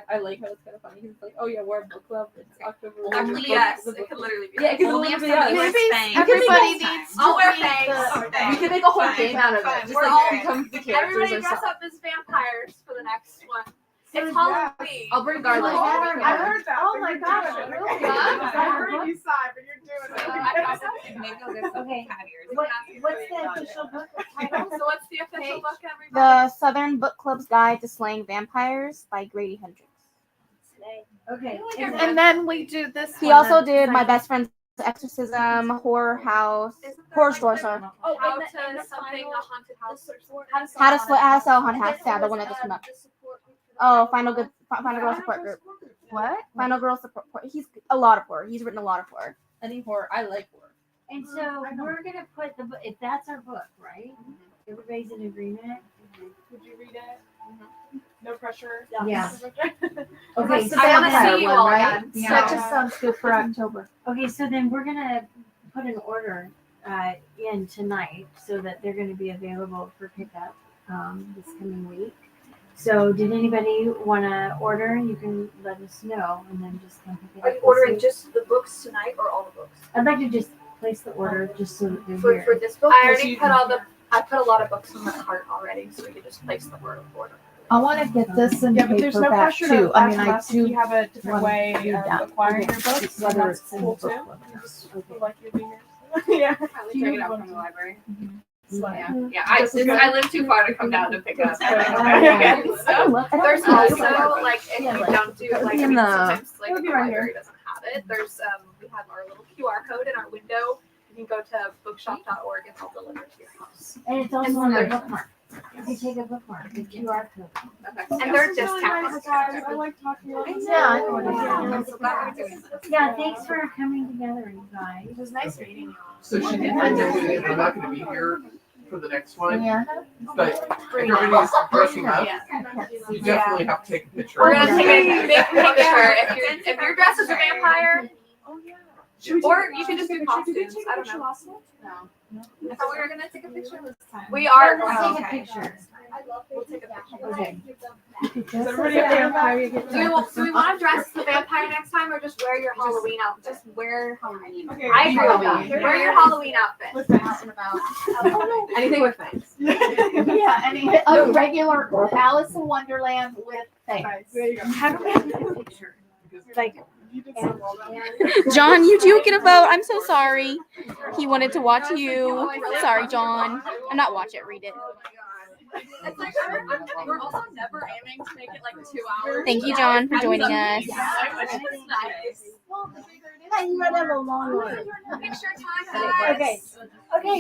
I like how it's kind of funny. He's like, oh yeah, we're a book club. It's October. Actually, yes, it could literally be. Yeah, because Only if literally, somebody yeah. wears Maybe fangs. everybody Next time. needs to I'll wear read fangs. the- We can make a whole Fine, game out of fine, it. Just we're like all- becomes the characters Everybody or dress something. up as vampires for the next one. It's Yeah. Halloween. I'll bring garlic. I heard that. Oh but my you're gosh, doing it. really? I heard you sigh, but you're doing it. Maybe I'll get some Okay. cat ears. What's the official book title? So what's the official book, everybody? The Southern Book Club's Guide to Slaying Vampires by Grady Hendrix. Okay. And then we do this. He one also that's did My like- Best Friend's Exorcism, Horror House, Isn't there, Horror like, Store, the- sorry. Oh, how and to the something final- a haunted house or something. How to Sell Haunted House. Yeah, the one that just came up. Oh, Final Girl Support Group. What? Final Girl Support. He's a lot of horror. He's written a lot of horror. any horror. I like horror. And so we're gonna put the book. If that's our book, right? Everybody's in agreement. Would you read it? No pressure. Yeah. Okay, so I then- want to see you all again. That just sounds good for October. Okay, so then we're gonna put an order in tonight so that they're gonna be available for pickup this coming week. So did anybody want to order? You can let us know and then just come pick it up. Are you ordering just the books tonight or all the books? I'd like to just place the order just so that they're For, here. for this book? I already put I put a lot of books in the cart already, so we could just place the order. I want to get this in Yeah, but there's no paperback pressure too. to I mean, I unless do. you have a different want way to do of that. acquiring Okay. your books. Whether That's it's in cool the too. book. You just feel like you're being yeah. I take it out from the library. Yeah. Yeah, I live too far to come down to pick up. Again, so there's also also like if you don't do like in the- sometimes like It'll if be the right library doesn't have it, there's we have our little QR code in our window. You can go to bookshop.org and they'll deliver to your house. And it's also on the bookmark. You take a bookmark, the QR code. And they're discounts. I like talking about this. Yeah, thanks for coming together, you guys. It was nice meeting you. So she did mention it. I'm not going to be here for the next one, Yeah. but everybody's dressing up. You definitely have to take a picture. We're gonna take a big picture if you're dressed as a vampire. Or you can just do costumes. I don't know. No. I thought we were gonna take a picture this time. We are. Let's Oh, take a okay. picture. We'll take a picture. Okay. Is everybody a vampire? Do we want to dress as a vampire next time, or just wear your Halloween outfit? Just wear Halloween. Okay. I agree with that. Wear your Halloween outfit. With out and about. Anything with thanks. Yeah, a regular Alice in Wonderland with things. There you go. How do we take a picture? Like, John, you do get a vote. I'm so sorry. He wanted to watch you. Sorry, John. I'm not watch it, read it. It's like we're also never aiming to make it like 2 hours. Thank you, John, for joining us. you might have a long one. Picture time, guys. Okay. Okay.